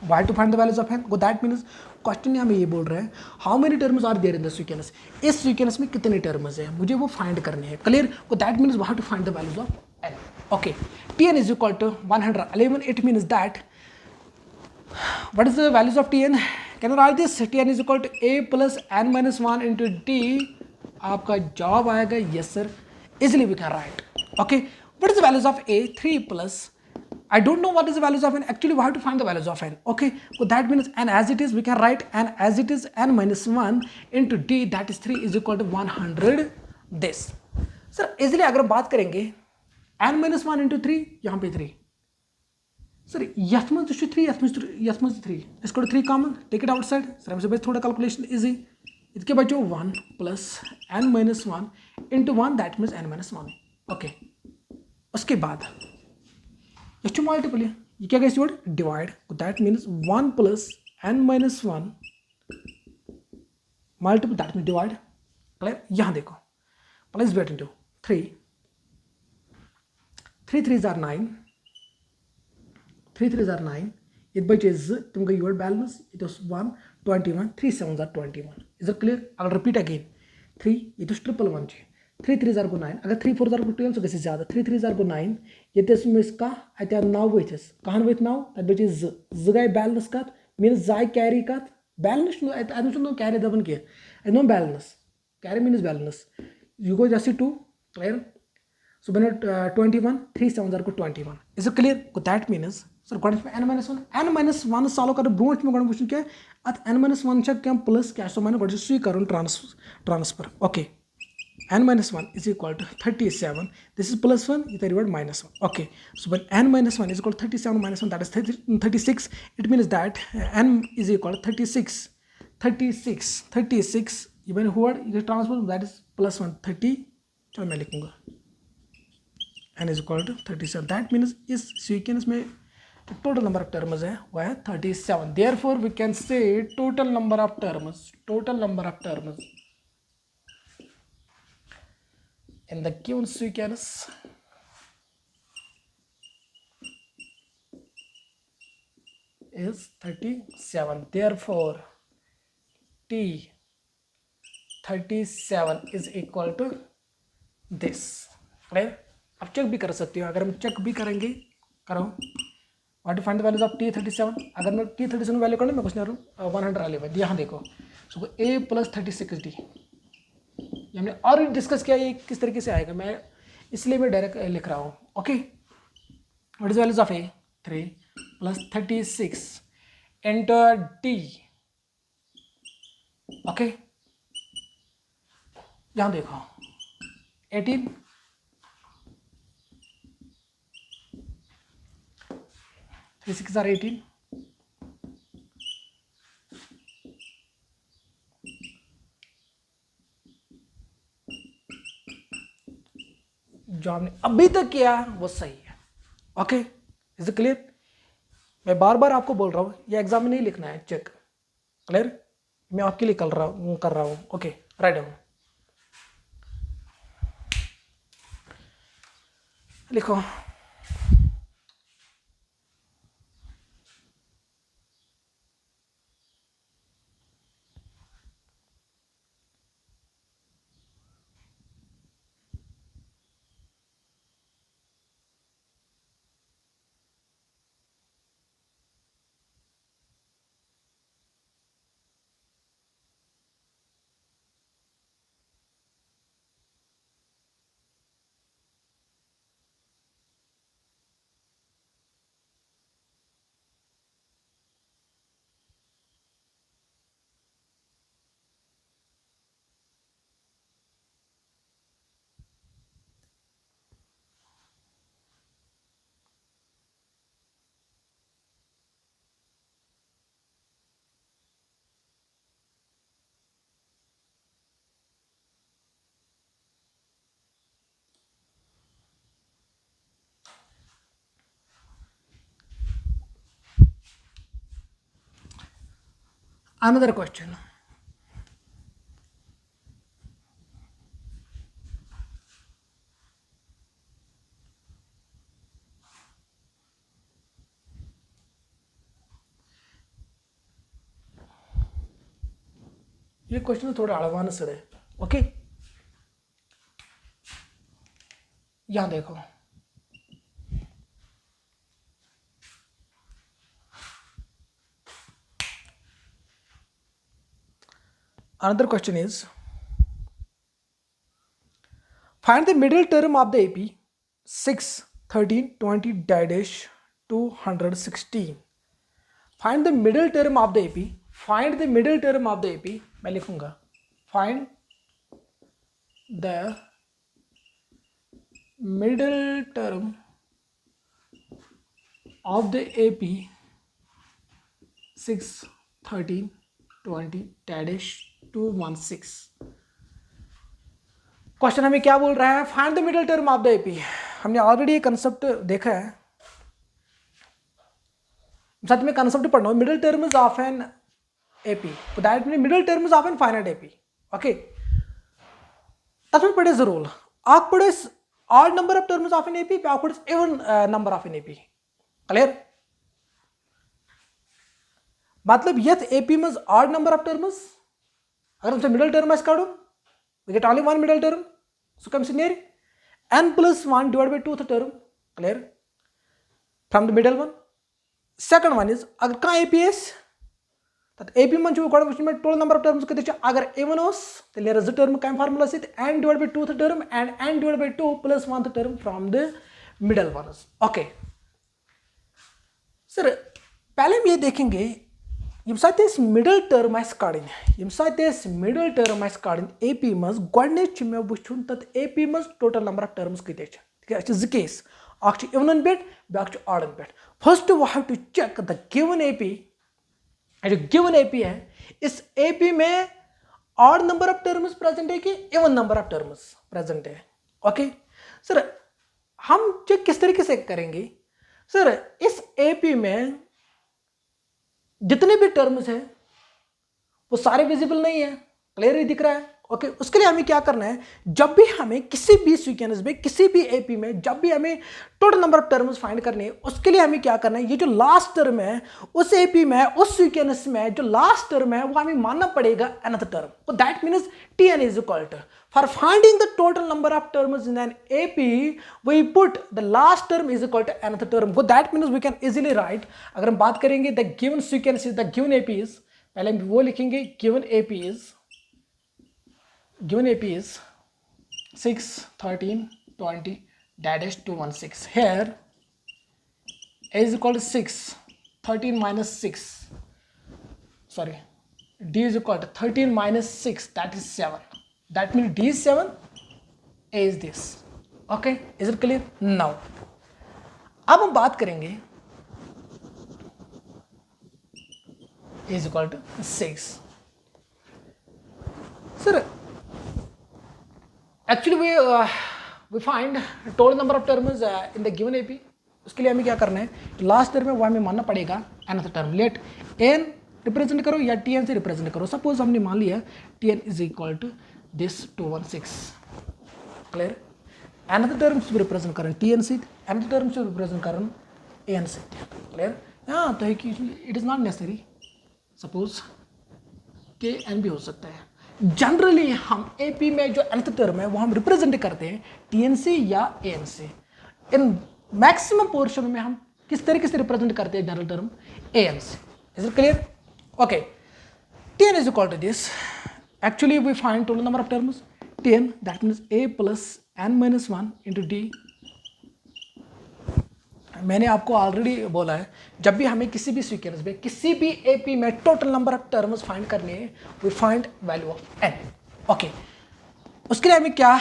S1: Why to find the values of n, go that means question हमें ये बोल रहा है how many terms are there in the sequence, इस सीक्वेंस में कितने टर्म्स है मुझे वो फाइंड करने हैं। Clear? Go that means why to find the values of n. Okay, T n is equal to 111, it means that what is the values of T n, can you write this, T n is equal to a plus n minus 1 into d. आपका जवाब आएगा yes sir, easily we can write. Okay, what is the values of a? 3 plus, I don't know what is the values of n, actually we have to find the values of n. Okay, so that means n as it is we can write n as it is, n minus 1 into d that is 3 is equal to 100 this। sir easily अगर बात करेंगे n minus 1 into 3 यहाँ पे 3 sir यथ में 3 यथ में 3 इसको 3 common take it outside sir हमसे बस थोड़ा कैलकुलेशन इजी इसके बच्चों 1 plus n minus 1 into 1 that means n minus 1। Okay, उसके बाद ये मल्टीपल है, ये क्या कहते हैं divide, that means 1 plus n minus 1 multiple that mean divide. Clear? यहाँ देखो plus weight into 3 3 3s are 9 3 3s are 9 it बचे तुम गई your balance it was 1 21 3 7s are 21 is it clear I'll repeat again 3 it was triple 1 3 3s are 9 अगर 3 4s are 12 so कैसे ज़्यादा 3 3s are 9 ये इसमें इसका अत्या 9 वथस कहान वथ 9 तब बचे ज गई बैलेंस कत मीन्स जाय कैरी कत बैलेंस नो कैरी दबन के no balance carry means balance you go just 2 clear so when 21 3 7s are 21 is it clear so that means sir what is n minus 1 solve कर broach में गण पूछन क्या at n minus 1 check क्या plus क्या so मैंने गण स्वी करूँ transfer okay n minus 1 is equal to 37 this is plus 1 it reward minus 1 okay so when n minus 1 is equal to 37 minus 1 that is 36 it means that n is equal to 36 even word is transfer that is plus 1 30 चलो मैं लिखूंगा n is equal to 37 that means इस sequence में total number of terms है वो है 37 therefore we can say total number of terms in the given sequence is 37 therefore t 37 is equal to this right अब check भी कर सकते हो अगर हम चेक भी करेंगे करो what find the values of t37 अगर मैं t37 वैल्यू करूँ मैं कुछ नहीं 111 यहाँ देखो सो a प्लस 36d हमने और डिस्कस किया ये किस तरीके से आएगा मैं इसलिए मैं डायरेक्ट लिख रहा हूँ okay what is values of a 3 plus 36 enter t okay यहाँ देखो 18 3 6 are 18 जो हमने अभी तक किया वो सही है ओके इज इट क्लियर मैं बार बार आपको बोल रहा हूँ ये एग्जाम में नहीं लिखना है चेक क्लियर मैं आपके लिए कर रहा हूँ ओके राइट डाउन लिखो another question ये क्वेश्चन थोड़ा एडवांस है ओके यहाँ देखो another question is find the middle term of the AP 6 13 20 dash 216 find the middle term of the AP find the middle term of the AP मैं लिखूंगा find the middle term of the AP 6 13 20 dash 216 question हमें क्या बोल रहा है find the middle term of the AP हमने already ये concept देखा है साथ में कंसेप्ट पढ़ना middle terms of an AP तो that mean middle terms of an finite AP okay तब में पढ़े जरूर awkward is odd number of terms of an AP, backward is even number of an AP. Clear? मतलब यथ AP में odd number of terms, अगर हमसे middle term is काढू, we get only one middle term, so comes near n plus 1 divided by 2 the term. Clear? From the middle one. Second one is अगर कहाँ AP is, that AP में जो cord में total number of terms कितने चाहिए, अगर even होस तो ले रहा term का formula से n divided by 2 the term and n divided by 2 plus 1 the term from the middle ones. Okay. Sir पहले हम ये देखेंगे यम साथ इस मिडल टर्म आइस काढिन, यम साथ इस मिडल टर्म आइस काढिन AP मज गोडनेच मे वुछुन तत AP मज टोटल नंबर ऑफ टर्म्स किते छ, ठीक है, ज केस अख छ इवन बेट बैक छ odd bet. First we have to check the given AP, जो गिवन AP है इस AP में odd number of terms present है कि even number of terms present है. ओके सर, हम चेक किस तरीके से करेंगे सर, इस AP में जितने भी टर्म्स हैं वो सारे विजिबल नहीं है, क्लियर ही दिख रहा है. ओके, उसके लिए हमें क्या करना है, जब भी हमें किसी भी सीक्वेंस में किसी भी AP में जब भी हमें total number of terms find करने हैं, उसके लिए हमें क्या करना है, ये जो लास्ट टर्म है उस AP में उस सीक्वेंस में जो लास्ट टर्म है वो हमें मानना पड़ेगा अनदर टर्म. तो that means Tn is equal to, for finding the total number of terms in an AP we put the last term is equal to another term. वो that means we can easily write, अगर हम बात करेंगे the given sequence is the given AP is, पहले हम वो लिखेंगे given AP is 6, 13, 20, dash 216. Here A is equal to 6, 13 minus 6. Sorry, D is equal to 13 minus 6, that is 7. That means D is 7, A is this. Okay, is it clear? Now, अब हम बात करेंगे A is equal to 6. Sir, actually we find total number of terms in the given AP. उसके लिए हमें क्या करना है, लास्ट टर्म में वो हमें मानना पड़ेगा another term. Let n represent करो या Tn से रिप्रेजेंट करो. सपोज हमने मान लिया Tn is equal to this 216. Clear? Another term से रिप्रेजेंट करें Tn से, अनदर टर्म से रिप्रेजेंट करें An से. क्लियर? हाँ, तो it is not necessary, suppose Kn भी हो सकता है. जनरली हम AP में जो nth टर्म है वो हम रिप्रेजेंट करते हैं Tn से या An से. इन मैक्सिमम पोर्शन में हम किस तरीके से रिप्रेजेंट करते हैं जनरल टर्म An से. Is it clear? Okay, Tn is equal to this. Actually we find total number of terms Tn, that means A plus n minus 1 into D. मैंने आपको ऑलरेडी बोला है, जब भी हमें किसी भी सीक्वेंस में किसी भी AP में total number of terms find करने हैं, we find value of n. Okay, उसके लिए हमें क्या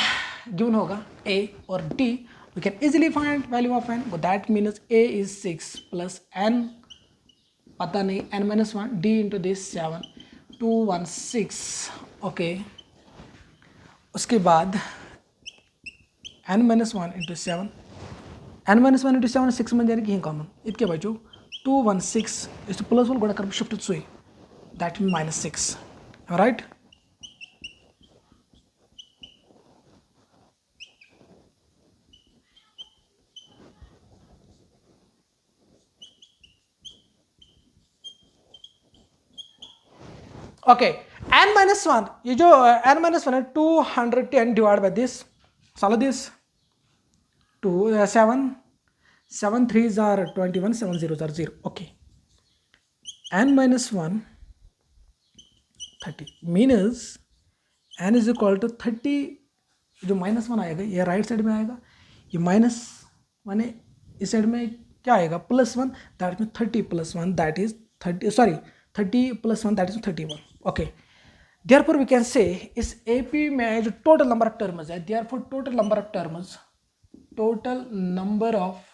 S1: गिवन होगा, A और D. We can easily find value of n. That means A is 6 plus n पता नहीं n minus 1, D into this 7, 216. Okay, उसके बाद n minus 1 into 7, n minus 1 into 7 6 में जाने की कॉमन इतके बचो 216 इस प्लस वन गोड़ा कर शिफ्ट सोई, that mean minus 6. Right? Okay, n minus 1, ये जो n माइनस 1 है 210 divide by this, solve this 2 7 3s are 21, 7 zeros are 0. Okay, n minus 1 30 means n is equal to 30. जो माइनस 1 आएगा ये राइट साइड में आएगा, ये माइनस 1 है, इस साइड में क्या आएगा plus 1, that mean 30 plus 1 that is 30, sorry 30 plus 1 that is 31. Okay, therefore we can say इस AP में जो टोटल नंबर ऑफ टर्म्स है, therefore total number of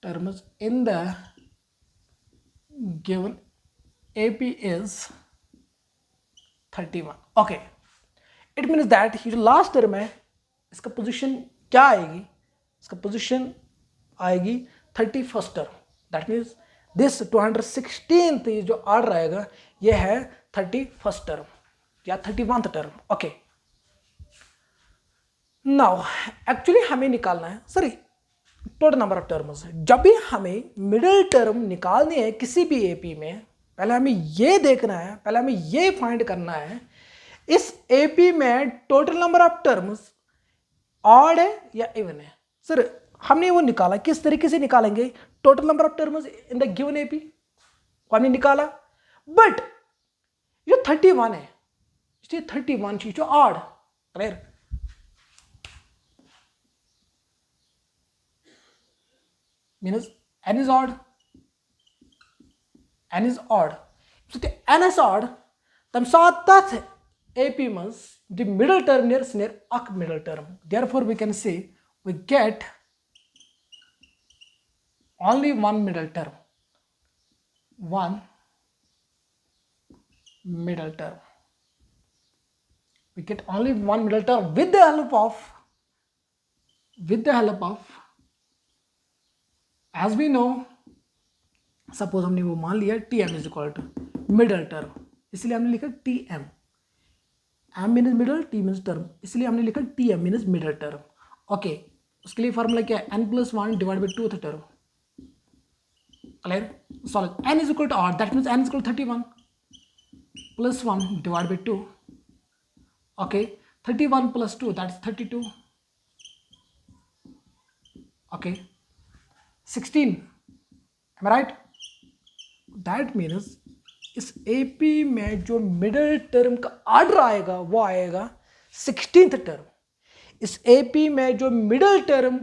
S1: terms in the given AP is 31. Okay, it means that ये जो last term है इसका position क्या आएगी, इसका पोजीशन आएगी 31st term. That means this 216th ये जो ऑर्डर आएगा ये है 31st टर्म या 31th term. Okay, now actually हमें निकालना है sir total number of terms. जब भी हमें मिडिल टर्म निकालनी है किसी भी एपी में, पहले हमें ये देखना है, पहले हमें ये फाइंड करना है इस एपी में total number of terms odd है या इवन है। सर हमने वो निकाला, किस तरीके से निकालेंगे total number of terms in the given AP, हमने निकाला, बट ये 31 है, इसलिए 31 चीज odd. Clear? means n is odd, n is odd. So the n is odd, tam saat that AP means the middle term near ak middle term. Therefore we can say we get only one middle term, one middle term. We get only one middle term with the help of as we know, suppose हमने वो मान लिया T M is equal to middle term, इसलिए हमने लिखा T M, M minus middle, T minus term, इसलिए हमने लिखा T M minus middle term. Okay, उसके लिए फॉर्मूला क्या है, N plus one divide by two term. Clear? Solve N is equal to R, that means N is equal 31 plus one divide by two. Okay, 31 plus to that is 32। Okay, 16, am I right? That means इस AP में जो middle term का order आएगा वो आएगा 16th term. इस AP में जो मिडिल टर्म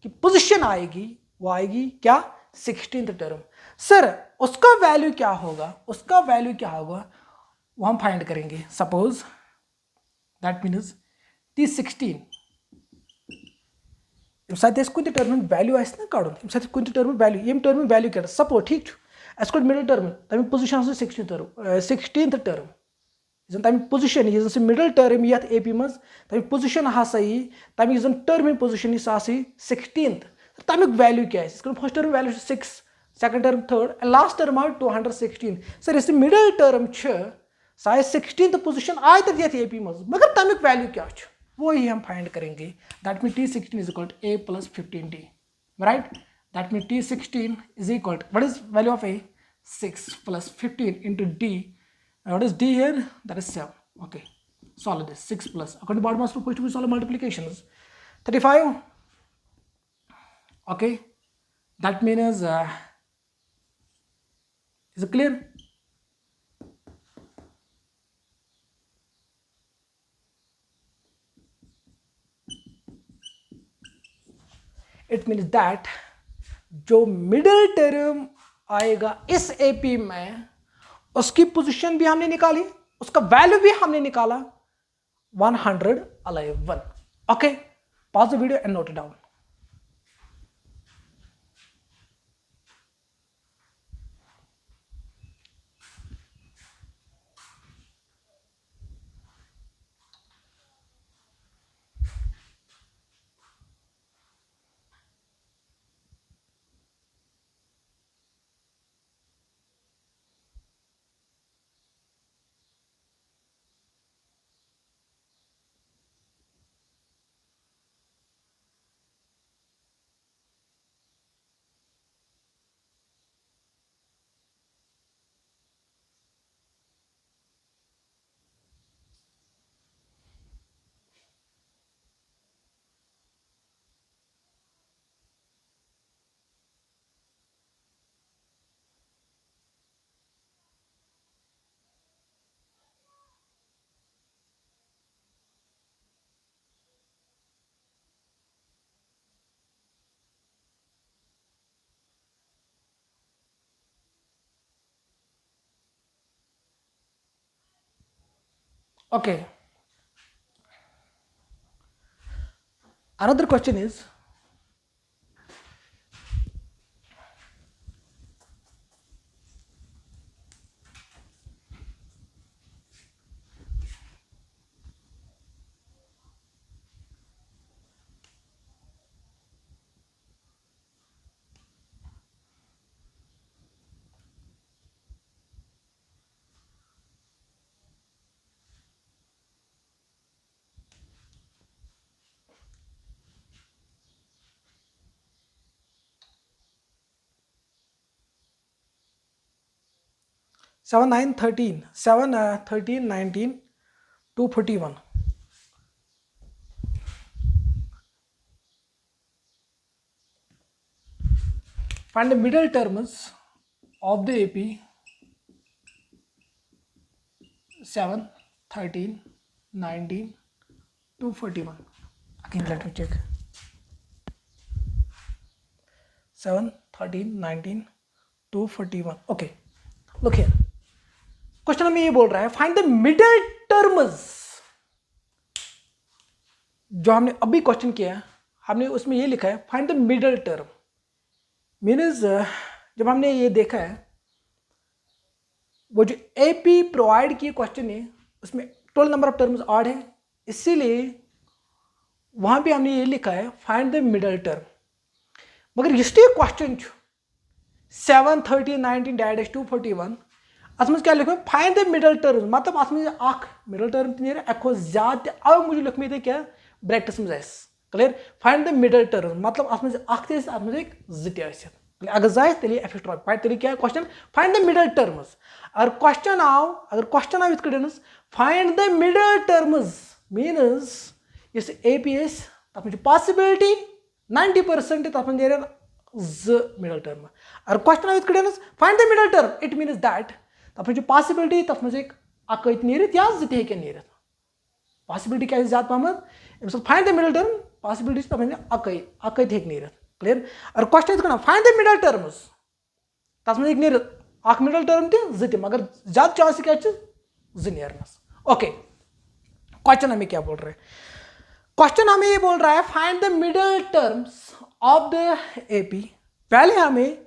S1: की पोजीशन आएगी वो आएगी क्या, 16th टर्म। सर उसका वैल्यू क्या होगा, उसका वैल्यू क्या होगा वो हम फाइंड करेंगे। सपोज दैट मीन्स T16 कोणती टर्म वैल्यू आस ना काढून कोणती टर्म वैल्यू ये टर्म वैल्यू क्या सपोज ठीक छ कोण मिडल टर्म तमें पोजीशन 16th टर्म जन तमें पोजीशन ये मिडल टर्म ये AP मज तमें पोजीशन हसा यी तमें जन टर्म पोजीशन सह 16th तमें वैल्यू क्या first term value 6, second term 3rd last term आयो 216। सर इस मिडल टर्म सह 16th पोजीशन आय तथ AP मज मगर तमें वैल्यू क्या वो ही हम फाइंड करेंगे। That mean T16 is equal to A plus 15D, right? That mean T16 is equal to what is value of A, 6 plus 15 into D. What is D here? That is 7. Okay, solve this. 6 plus according to bottom master supposed to be solve multiplications. 35. Okay, that means is it clear? It means that जो middle term आएगा इस AP में उसकी position भी हमने निकाली, उसका value भी हमने निकाला 111। Okay, pause the video and note it down. Okay, another question is 7 9 13 7 13 19 241. Find the middle terms of the AP 7 13 19 241. Again let me check. 7 13 19 241. Okay, look here. Question हमें ये बोल रहा है फाइंड द मिडल टर्म्स. जो हमने अभी question किया है हमने उसमें ये लिखा है find the middle term. Means जब हमने ये देखा है वो जो एपी प्रोवाइड किए क्वेश्चन है उसमें total number of terms odd है, इसीलिए वहां पे हमने ये लिखा है फाइंड द मिडल टर्म. मगर ये क्वेश्चन 7 13 19 डैश 241 अस क्या लिखो फाइंड द मिडल टर्म. मतलब अत मिडल टर्म नीर अखो ज्यादा अब मुझे लिखम ये क्या ब्रैकेट्स मज clear. Find the middle term मतलब अत एक अगर जाए तेल एफ तेल क्या question find the middle terms. अगर क्वेश्चन आव इत फाइंड द मिडल टर्म्स मीनस इस एपी तथ पॉसिबिलिटी 90% तथ नीर मिडल टर्म. अगर क्वेश्चन आव इत find the middle term it means that तथ पॉसिबिलिटी तथ मज अक नीरित या जो हे नीरित. पॉसिबिलिटी क्या ज्यादा पहमत find the middle term possibility तथ अक हे नीरित क्लियर. अगर question find the middle terms तथ मज नीरित अक मिडल टर्म तह मगर ज्यादा चांस क्या जो नेरनस. ओके, क्वेश्चन हमें क्या बोल रहे हैं. क्वेश्चन हमें ये बोल रहा है find the middle terms of the AP. पहले हमें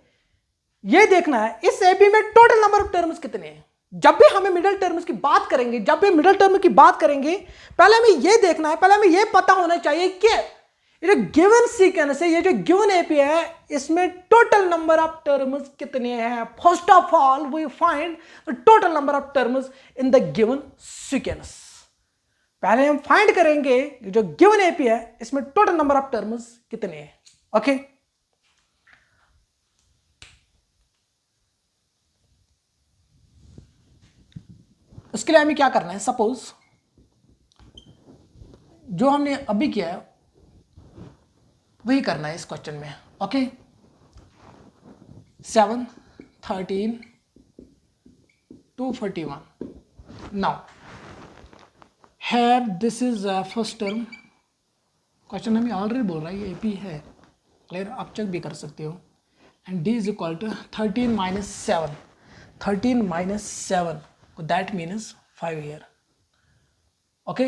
S1: ये देखना है इस एपी में टोटल नंबर ऑफ टर्म्स कितने हैं. जब भी हमें मिडल टर्म्स की बात करेंगे पहले हमें ये देखना है, पहले हमें ये पता होना चाहिए कि ये जो गिवन सीक्वेंस है, ये जो गिवन एपी है, इसमें टोटल नंबर ऑफ टर्म्स कितने हैं. First of all we find the total number of terms in the given sequence. पहले हम फाइंड करेंगे जो गिवन एपी है इसमें टोटल नंबर ऑफ टर्म्स कितने हैं. ओके, उसके लिए हमें क्या करना है. सपोज जो हमने अभी किया है वही करना है इस क्वेश्चन में. Okay, 7 13 241. Now here this is first term. Question हमें ऑलरेडी बोल रहा है ये एपी है क्लियर, आप चेक भी कर सकते हो. And D is equal to 13 minus 7. 13 minus 7 that means 5 here. Okay,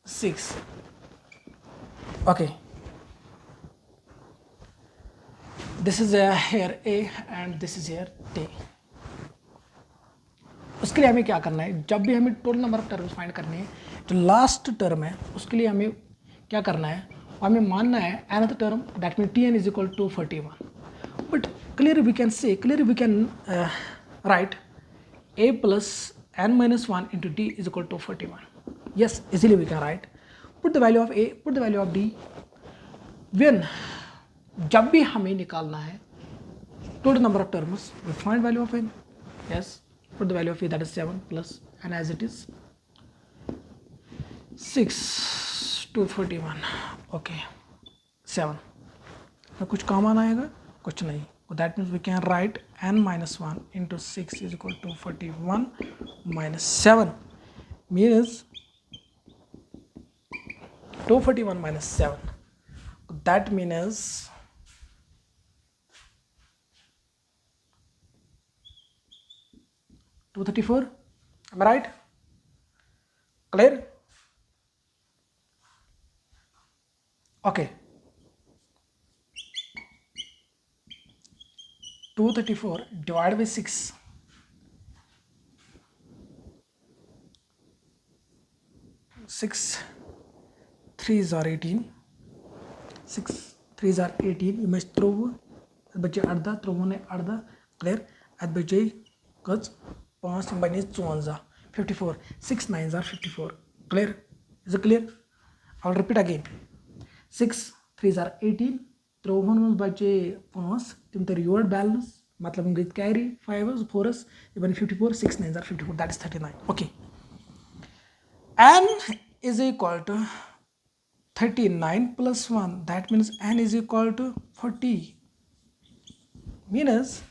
S1: 6. Okay, this is here A and this is here D. उसके लिए हमें क्या करना है, जब भी हमें total number of terms find करने हैं, जो लास्ट टर्म है उसके लिए हमें क्या करना है, हमें मानना है another term that mean Tn is equal to 41. But clearly we can write a plus n minus 1 into d is equal to 41. Yes, easily we can write. Put the value of a, put the value of d. When जब भी हमें निकालना है total number of terms, we find value of n. Yes, put the value of a, that is 7 plus n as it is 6 to 41. Okay, 7. तो कुछ common आएगा, कुछ नहीं. That means we can write n minus 1 into 6 is equal to 41 minus 7 means 241 minus 7. That means 234. Am I right? Clear? Okay. 234 divided by 6. 6 3s are 18. 6 3s are 18. You must throw बच्चे अर्धा throw ने अर्धा clear. at बच्चे कच 5 बने 54 54. 6 9s are 54. Clear? Is it clear? I'll repeat again. 6 3s are 18. Throw बच्चे 5 तुम तर योर बैलेंस मतलब हम get carry 5s 4s even 54, 6 9s are 54, that is 39. Okay, n is equal to 39 plus 1, that means n is equal to 40, means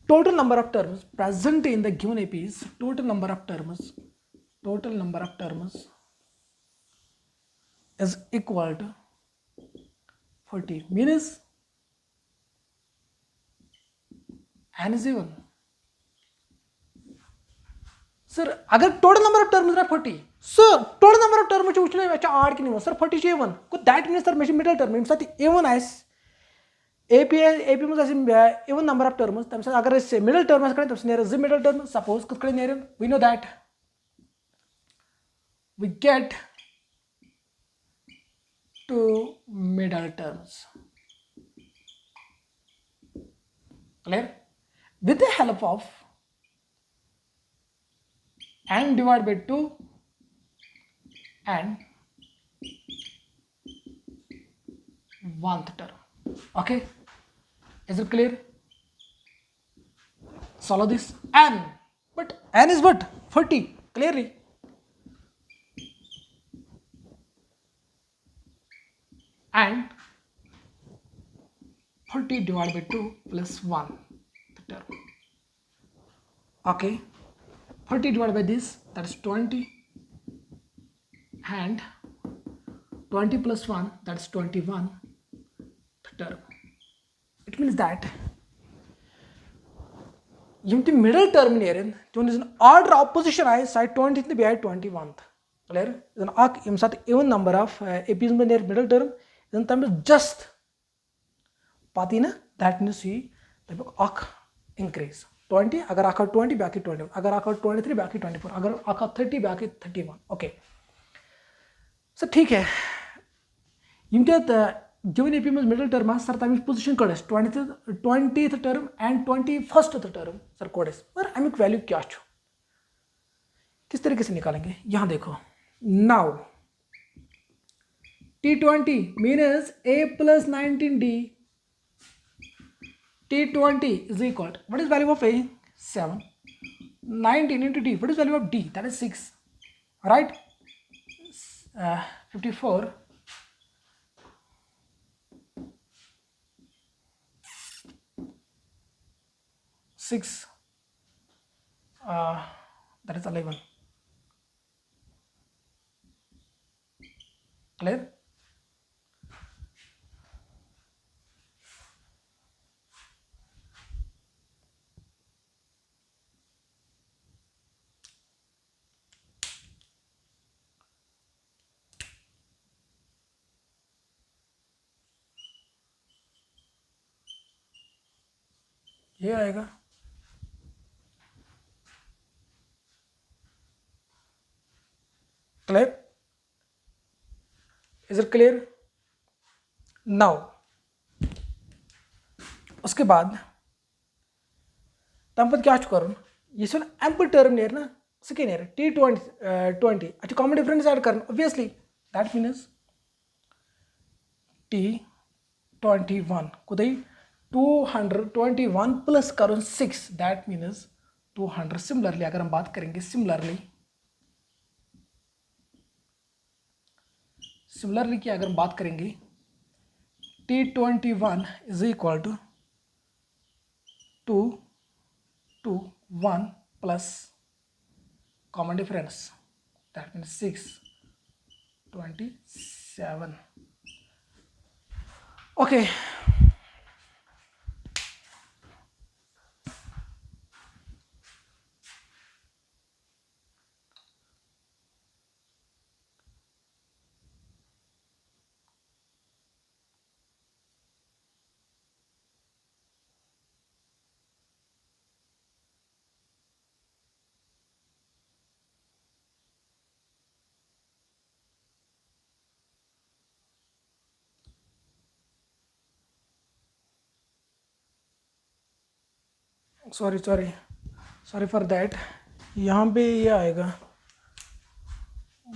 S1: total number of terms present in the given AP is total number of terms is equal to 40, means n is even. Sir अगर total number of terms 40, sir total number of terms उचले अच्छा 8 की नहीं sir 40 चे 1 को that means sir मेशी middle term साथ even आइस एपी में ऐसे इवन नंबर ऑफ टर्म्स तब से अगर इससे मिडल टर्म्स करें तब से नेर ज मिडल टर्म सपोज कुछ करें नेर we know that we get two middle terms clear with the help of n divided by 2 and 1th term. Okay, is it clear? Solve this n, but n is what 40 clearly. And 40 divided by 2 plus 1 the term. Okay, 40 divided by this, that is 20, and 20 plus 1, that is 21 the term. It means that the middle term near is an order of position I side 20th by 21th. Clear? Then even number of APs near middle term then time is just patina, that means we increase 20 अगर आखा 20 बाकी 21 अगर आखा 23 बाकी 24 अगर आखा 30 बाकी 31. Okay sir ठीक है इनके गिवन एपी में मिडल टर्म सर तमिक पोजीशन कोडेस 20th term and 21st term sir कोडेस पर अमिक वैल्यू क्या छो किस तरीके से निकालेंगे यहाँ देखो now T20 means A plus 19D T20 is equal to, what is value of A? 7. 19 into D, what is value of D? That is 6. Right? 54. 6. That is 11. Clear? ये आएगा clear is it clear now उसके बाद तंपत क्या करूँ ये सुन ample term नेर ना सके नेर T20 अच्छा कॉमन डिफरेंस ऐड करना obviously that means T21 कुदाई 221 plus करो 6 दैट मीन्स 200. सिमिलरली अगर हम बात करेंगे सिमिलरली की अगर हम बात करेंगे T21 is equal to 221 plus common difference that means 627. Okay sorry for that यहाँ पे ये आएगा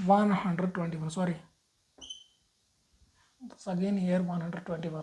S1: 121 सॉरी अगेन हियर 121